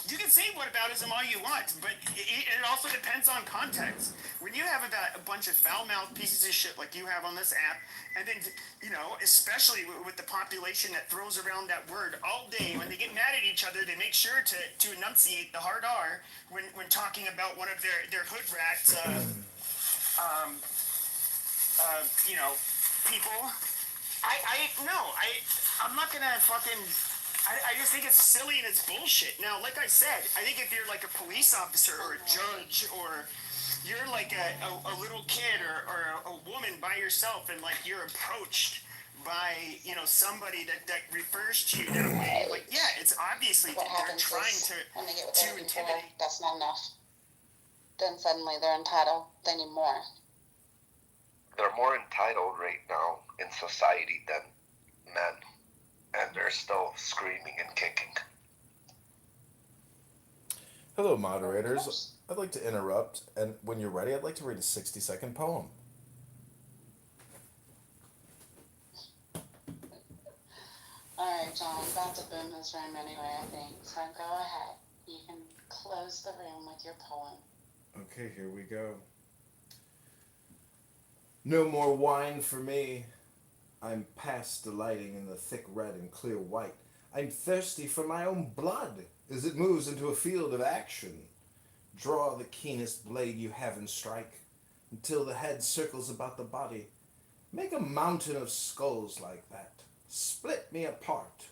You can say whataboutism all you want, but it also depends on context. When you have a bunch of foul-mouthed pieces of shit like you have on this app, and then, you know, especially with the population that throws around that word all day, when they get mad at each other, they make sure to enunciate the hard R when talking about one of their hood rats, you know, people. I'm not gonna fucking. I just think it's silly and it's bullshit. Now, like I said, I think if you're like a police officer or a judge, or you're like a little kid or a woman by yourself, and like you're approached by, you know, somebody that refers to you that way, like, yeah, it's obviously What they're happens trying is when they get what to they're looking for, intimidate. that's not enough. Then suddenly they're entitled. They need more. They're more entitled right now in society than men, and they're still screaming and kicking. Hello, moderators. I'd like to interrupt, and when you're ready, I'd like to read a 60-second poem. Alright, John, I'm about to boom this room anyway, I think. So go ahead. You can close the room with your poem. Okay, here we go. No more wine for me. I'm past delighting in the thick red and clear white. I'm thirsty for my own blood as it moves into a field of action. Draw the keenest blade you have and strike until the head circles about the body. Make a mountain of skulls like that. Split me apart.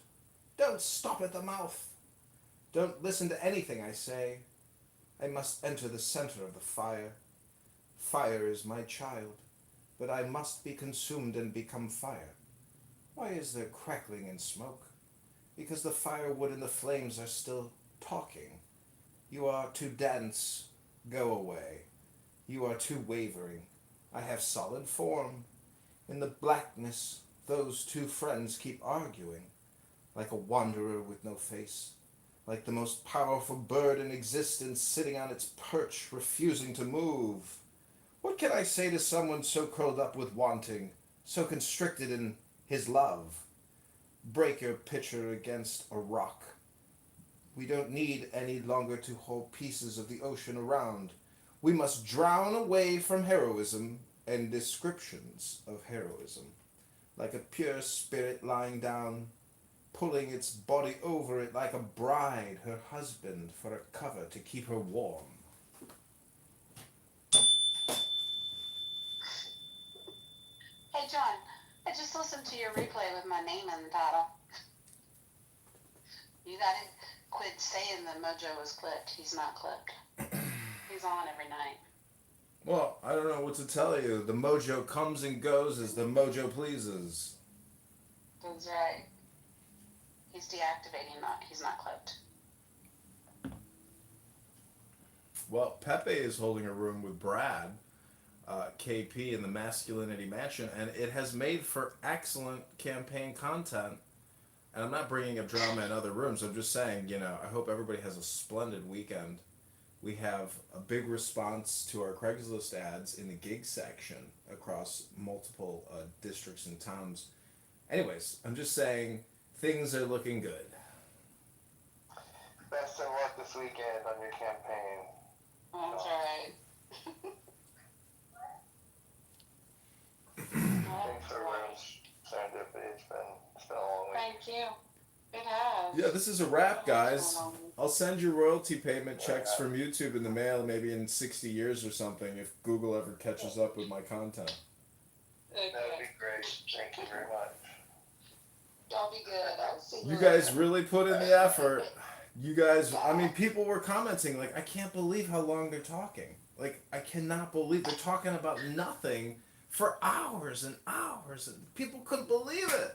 Don't stop at the mouth. Don't listen to anything I say. I must enter the center of the fire. Fire is my child, but I must be consumed and become fire. Why is there crackling and smoke? Because the firewood and the flames are still talking. You are too dense. Go away. You are too wavering. I have solid form. In the blackness, those two friends keep arguing, like a wanderer with no face, like the most powerful bird in existence sitting on its perch, refusing to move. What can I say to someone so curled up with wanting, so constricted in his love? Break your pitcher against a rock. We don't need any longer to hold pieces of the ocean around. We must drown away from heroism and descriptions of heroism, like a pure spirit lying down, pulling its body over it like a bride her husband for a cover to keep her warm. Hey, John, I just listened to your replay with my name in the title. You gotta quit saying that Mojo was clipped. He's not clipped. He's on every night. Well, I don't know what to tell you. The mojo comes and goes as the mojo pleases. That's right. He's deactivating, he's not clipped. Well, Pepe is holding a room with Brad, KP in the Masculinity Mansion, and it has made for excellent campaign content. And I'm not bringing up drama in other rooms. I'm just saying, you know, I hope everybody has a splendid weekend. We have a big response to our Craigslist ads in the gig section across multiple districts and towns. Anyways, I'm just saying things are looking good. Best of luck this weekend on your campaign. That's right. Thanks for serendipity. It's been a long Thank you. It has. Yeah, this is a wrap, guys. I'll send you royalty payment checks from YouTube in the mail maybe in 60 years or something if Google ever catches up with my content. Okay. That would be great. Thank you very much. Y'all be good. I'll see you You guys later. really put in the effort. You guys, I mean, people were commenting, like, I can't believe how long they're talking. Like, I cannot believe they're talking about nothing for hours and hours. And people couldn't believe it.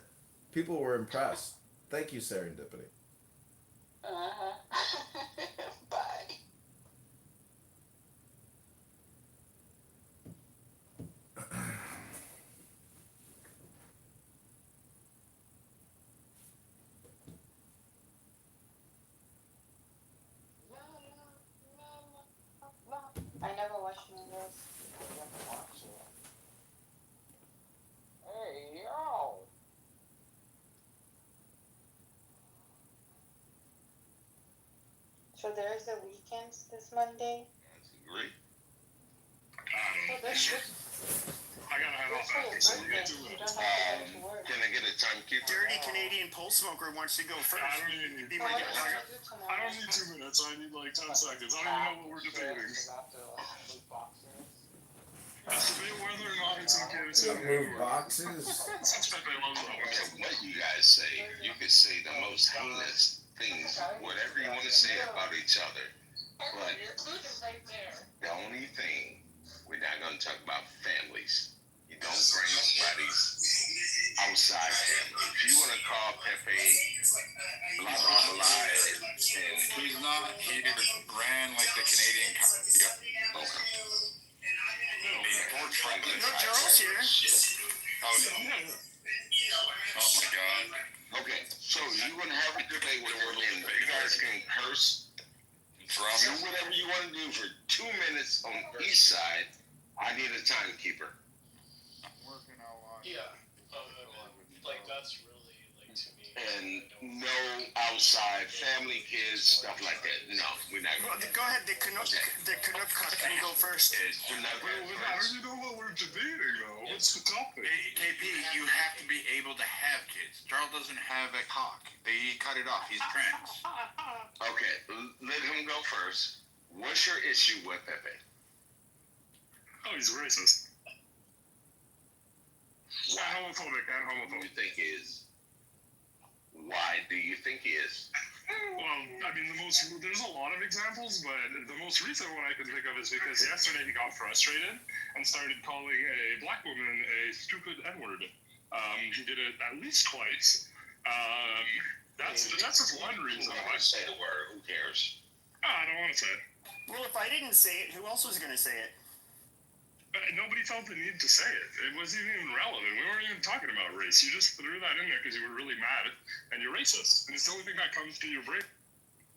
People were impressed. Thank you, Serendipity. Uh-huh. Bye. I never watched any of this. Hey, yo. So there's the weekends this Monday? Great. Oh, that's good. I gotta head off after, so you get to You it. don't have to go to work. Can I get a timekeeper? Dirty Canadian pole smoker wants to go first. I don't even Be So my what guest. do you do tomorrow? I don't need 2 minutes. I need like 10 seconds. I don't even know what we're debating. Let's debate whether or not it's okay to say Move boxes. Pepe loves that one. So what you guys say, you could say the most heinous things, whatever you want to say about each other. But the only thing, we're not going to talk about families. You don't bring somebody's outside family. If you want to call Pepe blah, blah, blah, and He's not here. Ran like the Canadian. No, Joe's here. Oh, oh my God. okay, so you want to have a debate with him, you guys can curse, do whatever you want to do for 2 minutes on each side. I need a timekeeper. I'm working out on. Yeah, like that's really like to me. And no outside family, kids, stuff like that. No, we're not Well, going to. go ahead. The Canuck can go first. We're not Well, going how to. do you know what we're debating, though? What's the topic? Hey, KP, you have to be able to have kids. Charles doesn't have a cock. They cut it off. He's trans. Okay, let him go first. What's your issue with Pepe? Oh, he's racist. And homophobic, and Who do homophobic. you think is? Why do you think he is? Well, I mean, there's a lot of examples, but the most recent one I can think of is because yesterday he got frustrated and started calling a black woman a stupid N-word. He did it at least twice. That's just one reason why. Say the word. Who cares? I don't want to say it. Well, if I didn't say it, who else was going to say it? Nobody felt the need to say it. It wasn't even relevant. We weren't even talking about race. You just threw that in there because you were really mad and you're racist. And it's the only thing that comes to your brain.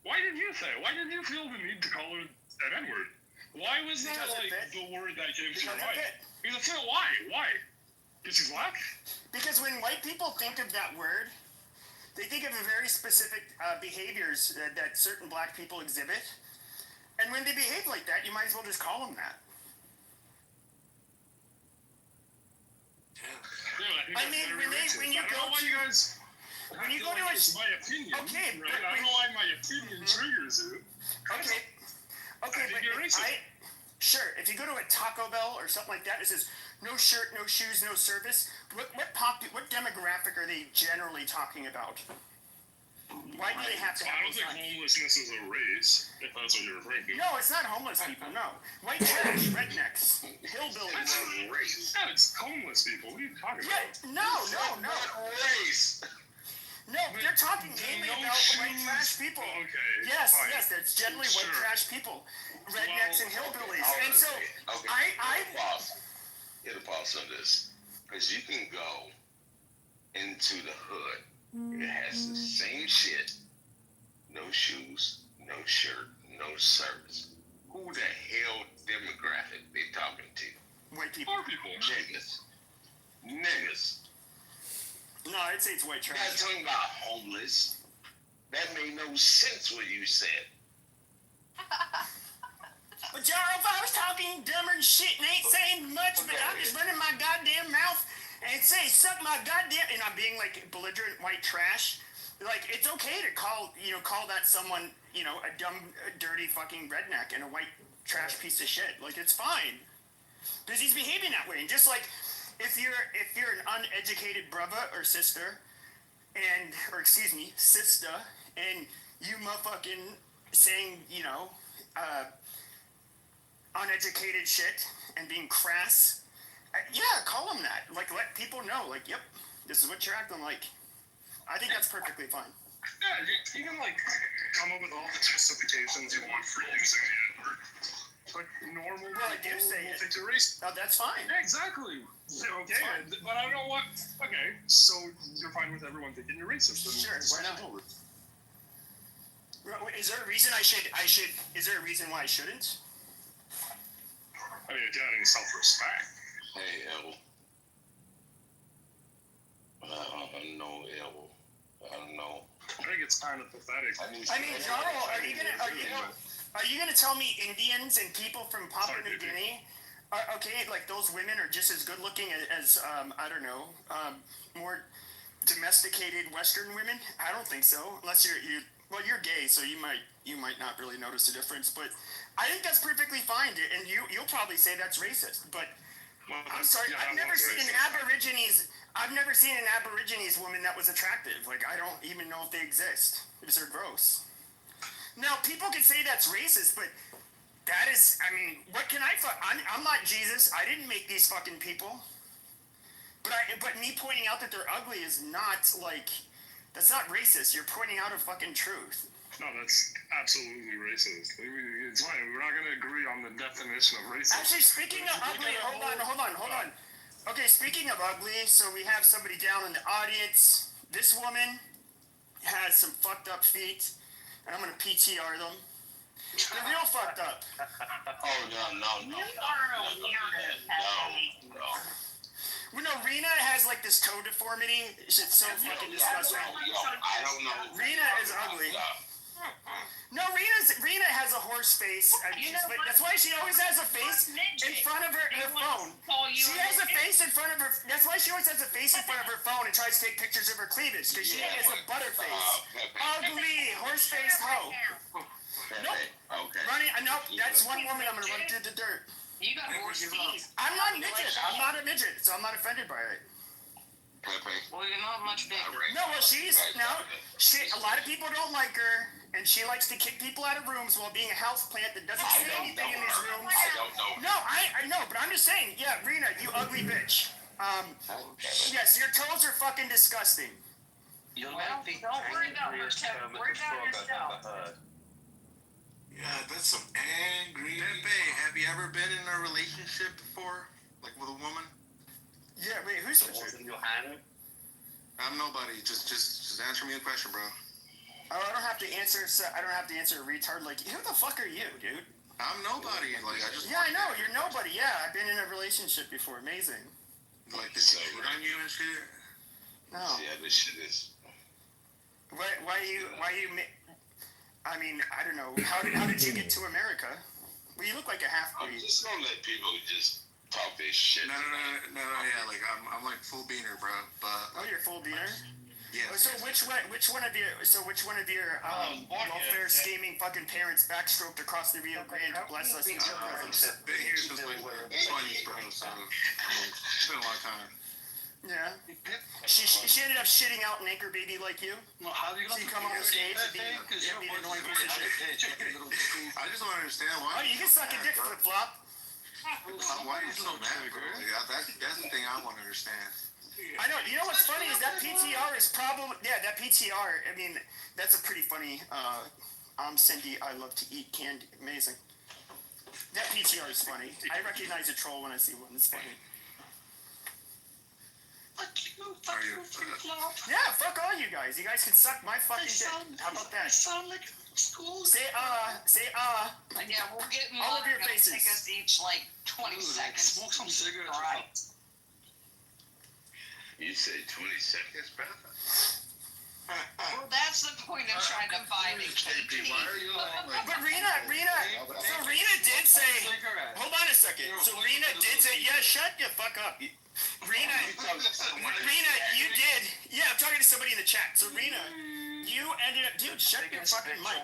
Why didn't you say it? Why didn't you feel the need to call it an N-word? Why was that Because it like fit. the word that came to your Because it mind? fit. Because it fit. Why? Why? Because he's black? Because when white people think of that word, they think of a very specific behaviors that certain black people exhibit. And when they behave like that, you might as well just call them that. Yeah, I mean, when you go to when you go to a it's my opinion. okay, right? but I don't know why my opinion triggers it. okay, I think you're racist. Sure, if you go to a Taco Bell or something like that, it says no shirt, no shoes, no service. What demographic are they generally talking about? Why do they have to I have don't think those signs? homelessness is a race, if that's what you're referring to. No, it's not homeless people. No, white trash, rednecks, hillbillies. Race. Yeah, it's homeless people. What are you talking Yeah, about? no. Race. No, they're talking mainly No about white shoes. trash people. Okay. Yes, fine. yes, that's generally white Sure. trash people, rednecks and hillbillies. Okay, And so okay. I Hit a pause on this. Because you can go into the hood. It has the same shit. No shoes, no shirt, no service. Who the hell demographic they talking to? white people. Poor people. Niggas. Niggas. No, I'd say it's white You're trash. not talking about homeless. That made no sense what you said. But Jarl, if I was talking dumber and shit and ain't saying much, but I'm just running my goddamn mouth and say, suck my goddamn, and I'm being like belligerent white trash, like, it's okay to call that someone, a dumb, dirty fucking redneck and a white trash piece of shit. Like, it's fine. Because he's behaving that way. And just like, if you're an uneducated brother or sister, sister, and you motherfucking saying, uneducated shit and being crass, yeah, call them that. Like, let people know, like, yep, this is what you're acting like. I think that's perfectly fine. Yeah, you can like come up with all the justifications you want for using it, or like normal. Well, I do say it. Think erase. Oh, that's fine. Yeah, exactly. Okay, but I don't want. Okay, so you're fine with everyone thinking you're racist? Sure, why not? Is there a reason I should? Is there a reason why I shouldn't? I mean, if you have any self-respect. Hey, L. No, L. I don't know. I think it's kind of pathetic. I mean, Jarl, are you gonna tell me Indians and people from Papua New Guinea, okay, like those women are just as good looking as I don't know, more domesticated Western women? I don't think so, unless you're gay, so you might not really notice the difference. But I think that's perfectly fine, and you'll probably say that's racist. But I'm sorry, I've never seen an Aborigines woman that was attractive. Like, I don't even know if they exist, because they're gross. Now, people can say that's racist, but that is, I mean, what can I'm not Jesus. I didn't make these fucking people. But me pointing out that they're ugly is not, like, that's not racist. You're pointing out a fucking truth. No, that's absolutely racist. It's fine. We're not going to agree on the definition of racist. Actually, speaking of ugly, hold on. Okay, speaking of ugly, so we have somebody down in the audience. This woman has some fucked up feet, and I'm going to PTR them. They're real fucked up. Oh, no. Well, no, Rena has like this toe deformity. It's so fucking disgusting. I don't know. Rena is ugly. No, Rena has a horse face. That's why she always has a face in front of her phone. She has a face in front of her. That's why she always has a face in front of her phone and tries to take pictures of her cleavage, because she has a butterface. Ugly horse face hoe. Nope. Okay. Nope. That's one woman I'm gonna run through the dirt. You got horse feet. I'm not a midget. I'm not a midget, so I'm not offended by it. Well, you're not much bigger. No, well, a lot of people don't like her, and she likes to kick people out of rooms while being a houseplant that doesn't say anything in these rooms. I don't know. No, I know, but I'm just saying, yeah, Rena, you ugly bitch. Yes, your toes are fucking disgusting. Don't worry about her, Kevin. Worry about yourself. Yeah, that's some angry. Pepe, have you ever been in a relationship before? Like with a woman? Yeah, wait, who's I'm nobody. Just answer me a question, bro. Oh, I don't have to answer a retard like, who the fuck are you, dude? I'm nobody. Like, I just. Yeah, I know, you're nobody. Yeah, I've been in a relationship before. Amazing. Like, this shit on you and shit? No. Yeah, this shit is. Why you, I mean, I don't know. How did you get to America? Well, you look like a half-breed. I'm just gonna let people just talk this shit. No, yeah, like, I'm like full beaner, bro, but. Oh, you're full beaner? Yeah. So which one of your welfare scheming fucking parents backstroked across the Rio Grande to bless us with their presence? Been here since like 20s, bro, so it's been a long time. Yeah. She ended up shitting out an anchor baby like you? Well, how do you come on the stage and be an annoying piece of shit? I just don't understand why. Oh, you can suck a dick, flip-flop. Why are you so mad, bro? Like, that's the thing I want to understand. I know. You know what's funny is that PTR is that PTR. I mean, that's a pretty funny. I'm Cindy. I love to eat candy. Amazing. That PTR is funny. I recognize a troll when I see one. It's funny. Fuck you, flip-flop. Yeah, fuck all you guys. You guys can suck my fucking dick. How about that? Sound like school. Say Yeah, we'll get all of your faces. Take us each like 20 seconds. Smoke some cigarettes. All right. You say 20 seconds, brother? Well, that's the point of trying to find a KP. Why are you all like? But Rena did say, hold on a second. So Rena did say, yeah, shut the fuck up. Rena, you did. Yeah, I'm talking to somebody in the chat. So Rena, you ended up, dude, shut your fucking mic.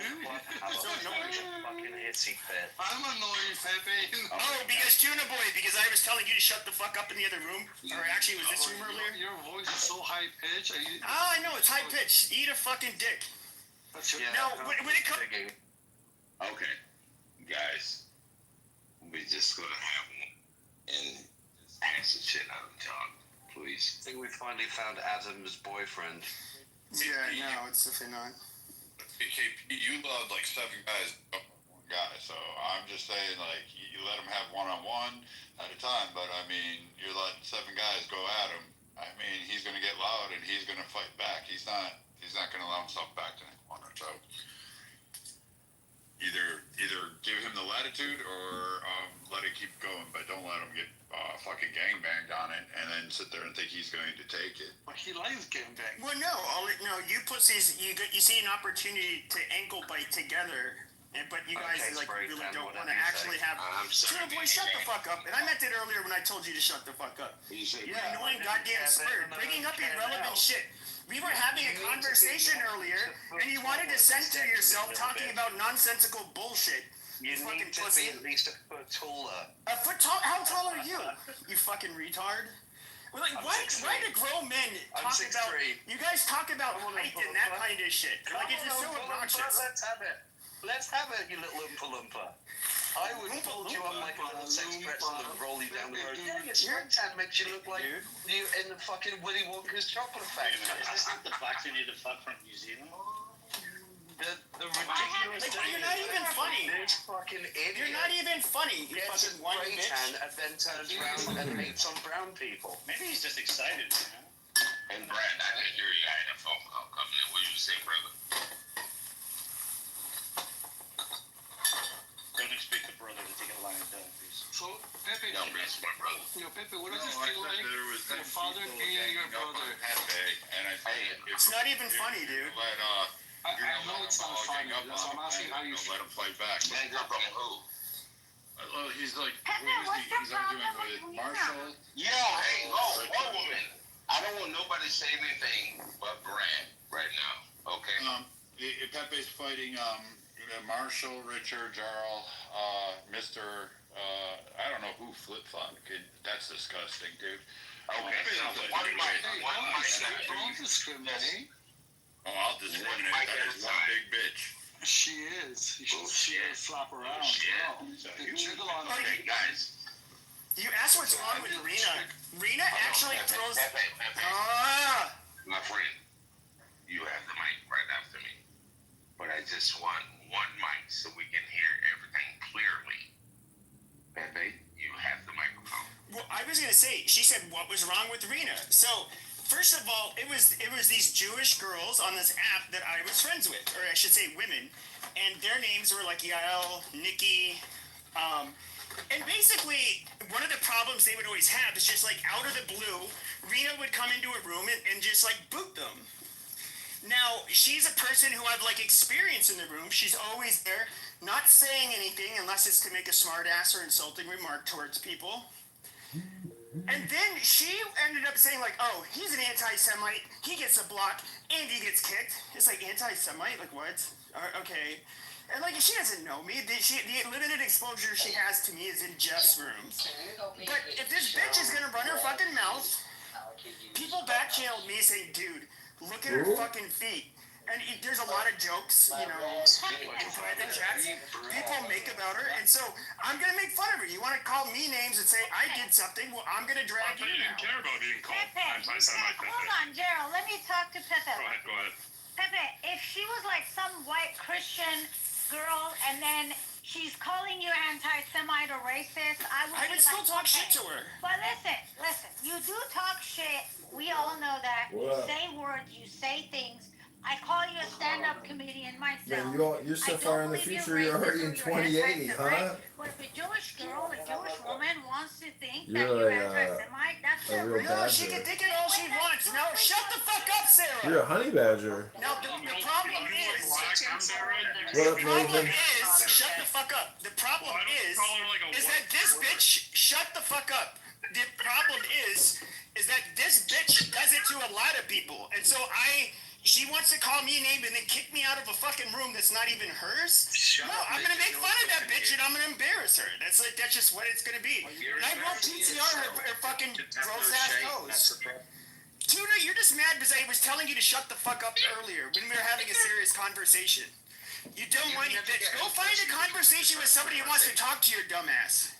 So annoying. Fucking hissy fit. I'm annoying, Pepe. Oh, because Tuna Boy, because I was telling you to shut the fuck up in the other room. Or actually, it was this room earlier. Your voice is so high pitched. Oh, I know, it's high pitched. Eat a fucking dick. No, when it comes. Okay, guys, we just gonna have one and just ask the shit out of John, please. I think we finally found Adam's boyfriend. Yeah, no, it's definitely not. KP, you loved like 7 guys, one guy. So I'm just saying, like, you let them have one-on-one at a time. But I mean, you're letting 7 guys go at him. I mean, he's gonna get loud and he's gonna fight back. He's not gonna allow himself back to anyone. So either give him the latitude or let it keep going, but don't let him get fucking gangbanged on it and then sit there and think he's going to take it. But he likes gangbang. Well, no, you pussies, you see an opportunity to ankle bite together, but you guys really don't want to actually have. Tuna Boy, shut the fuck up. And I meant it earlier when I told you to shut the fuck up. You annoying goddamn spurt, bringing up irrelevant shit. We were having a conversation earlier, and you wanted to censor yourself talking about nonsensical bullshit. You need to be at least a foot taller. A foot tall? How tall are you? You fucking retard. Well, like, why do grown men talk about? You guys talk about height and that kind of shit. Like, it's just so obnoxious. Let's have it, you little oompa-loompa. I would hold you on like a little sex pretzel and roll you down the road. Yeah, your tan makes you look like you in the fucking Willy Wonka's chocolate factory. Is this not the box you need to fuck from New Zealand? The ridiculous thing. You're not even funny. This fucking idiot. You're not even funny. You gets a fucking whiny spray bitch. tan and then turns around and hates on brown people. Maybe he's just excited, you know? And Brad, I didn't hear you. I had a phone call coming in. What did you say, brother? Don't expect the brother to take a line down, please. So, Pepe, No, that's my brother. Pepe, what does it feel like? Your father being your brother. And I think It's not even funny, dude. I know it's not funny, so I'm asking how you feel. Let him fight back. Gang up on who? Well, he's like, Pepe, what what's is your he's arguing problem with with Marshall. Yo, hey, one woman. I don't want nobody to say anything but Brad right now, okay? Pepe's fighting Marshall, Richard, Jarl, Mr. I don't know who flip-flopped. That's disgusting, dude. Okay, so one mic. Don't discriminate. Oh, I'll discriminate. That is one big bitch. She is. She will flop around. Jiggle on her. Okay, guys. You asked what's wrong with Rena. Rena actually throws. My friend, you have the mic right after me. But I just want one mic so we can hear everything clearly. Pepe, you have the microphone. Well, I was gonna say, she said what was wrong with Rena. So, first of all, it was these Jewish girls on this app that I was friends with, or I should say women, and their names were like Yael, Nikki, and basically one of the problems they would always have is just like out of the blue, Rena would come into a room and just like boot them. Now, she's a person who I've like experience in the room. She's always there, not saying anything unless it's to make a smart ass or insulting remark towards people. And then she ended up saying like, oh, he's an anti-Semite, he gets a block, and he gets kicked. It's like, anti-Semite? Like, what? Okay. And like, she doesn't know me. The limited exposure she has to me is in Jeff's rooms. But if this bitch is gonna run her fucking mouth, people back-channeled me saying, dude, look at her fucking feet. And there's a lot of jokes, you know, in private chats people make about her. And so I'm going to make fun of her. You want to call me names and say I did something? Well, I'm going to drag you now. care about being called anti-Semite. Hold on, Gerald. Let me talk to Pepe. Go ahead. Pepe, if she was like some white Christian girl and then she's calling you anti-Semite or racist, I would still talk shit to her. But listen, you do talk shit. We all know that. You say words, you say things. I call you a stand-up comedian myself. Man, you're so far in the future, you're already in 2080, huh? But if a Jewish girl, a Jewish woman wants to think that you're anti-Semite, that's a real No, she can think it all she wants. No, shut the fuck up, Sarah. You're a honey badger. Now the problem is. What up, Nathan? Shut the fuck up. The problem is that this bitch, shut the fuck up. The problem is that this bitch does it to a lot of people. And so she wants to call me a name and then kick me out of a fucking room that's not even hers. No, I'm gonna make fun of that bitch and I'm gonna embarrass her. That's just what it's gonna be. And I won't PTR her fucking gross ass toes. Tuna, you're just mad because I was telling you to shut the fuck up earlier when we were having a serious conversation. You dumb whiny bitch. Go find a conversation with somebody who wants to talk to your dumb ass.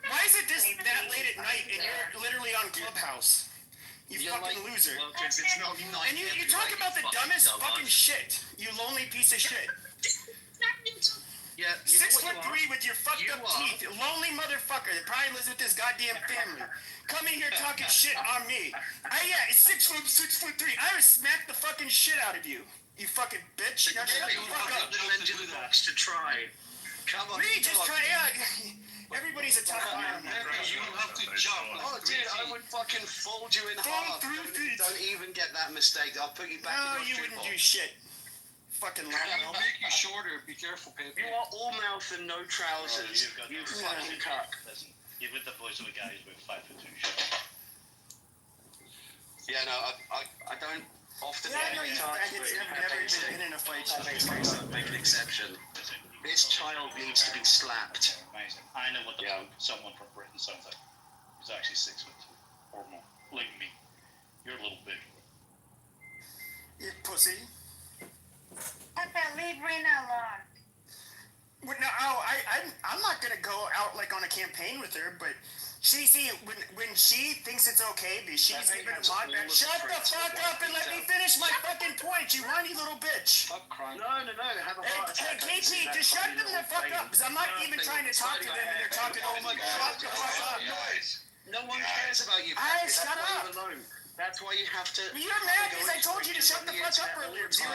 Why is it that late at night and you're literally on Clubhouse? You fucking loser. And you talk about the dumbest fucking shit. You lonely piece of shit. Yeah, 6'3" with your fucked up teeth. You lonely motherfucker that probably lives with his goddamn family. Come in here talking shit on me. It's 6'3". I would smack the fucking shit out of you. You fucking bitch. Now shut the fuck up. To try. Come on. Me just try. Everybody's a tough iron. You have to jump. Oh, dude, I would fucking fold you in half. Don't even get that mistake. I'll put you back. No, you wouldn't do shit. Fucking I'll make you shorter. Be careful, baby. You are all mouth and no trousers. You fucking cuck. Listen, you're with the voice of a guy who's been 5'2" shit. Yeah, no, I don't often Yeah, I know you faggots have never even been in a fight. Make an exception. This child needs to be slapped. Amazing. I know what the fuck someone from Britain sounds like. He's actually 6'2" or more. Like me. You're a little big. You pussy. Pepe, leave Rena alone. No, I'm not gonna go out like on a campaign with her, but when she thinks it's okay, she's even a mod back. Shut the fuck up and let me finish my fucking point, you whiny little bitch. No. Have a heart attack. Hey, KP, just shut them the fuck up, because I'm not even trying to talk to them and they're talking over me. Shut the fuck up. No one cares about you. Shut up. That's why you have to. You're mad because I told you to shut the fuck up earlier.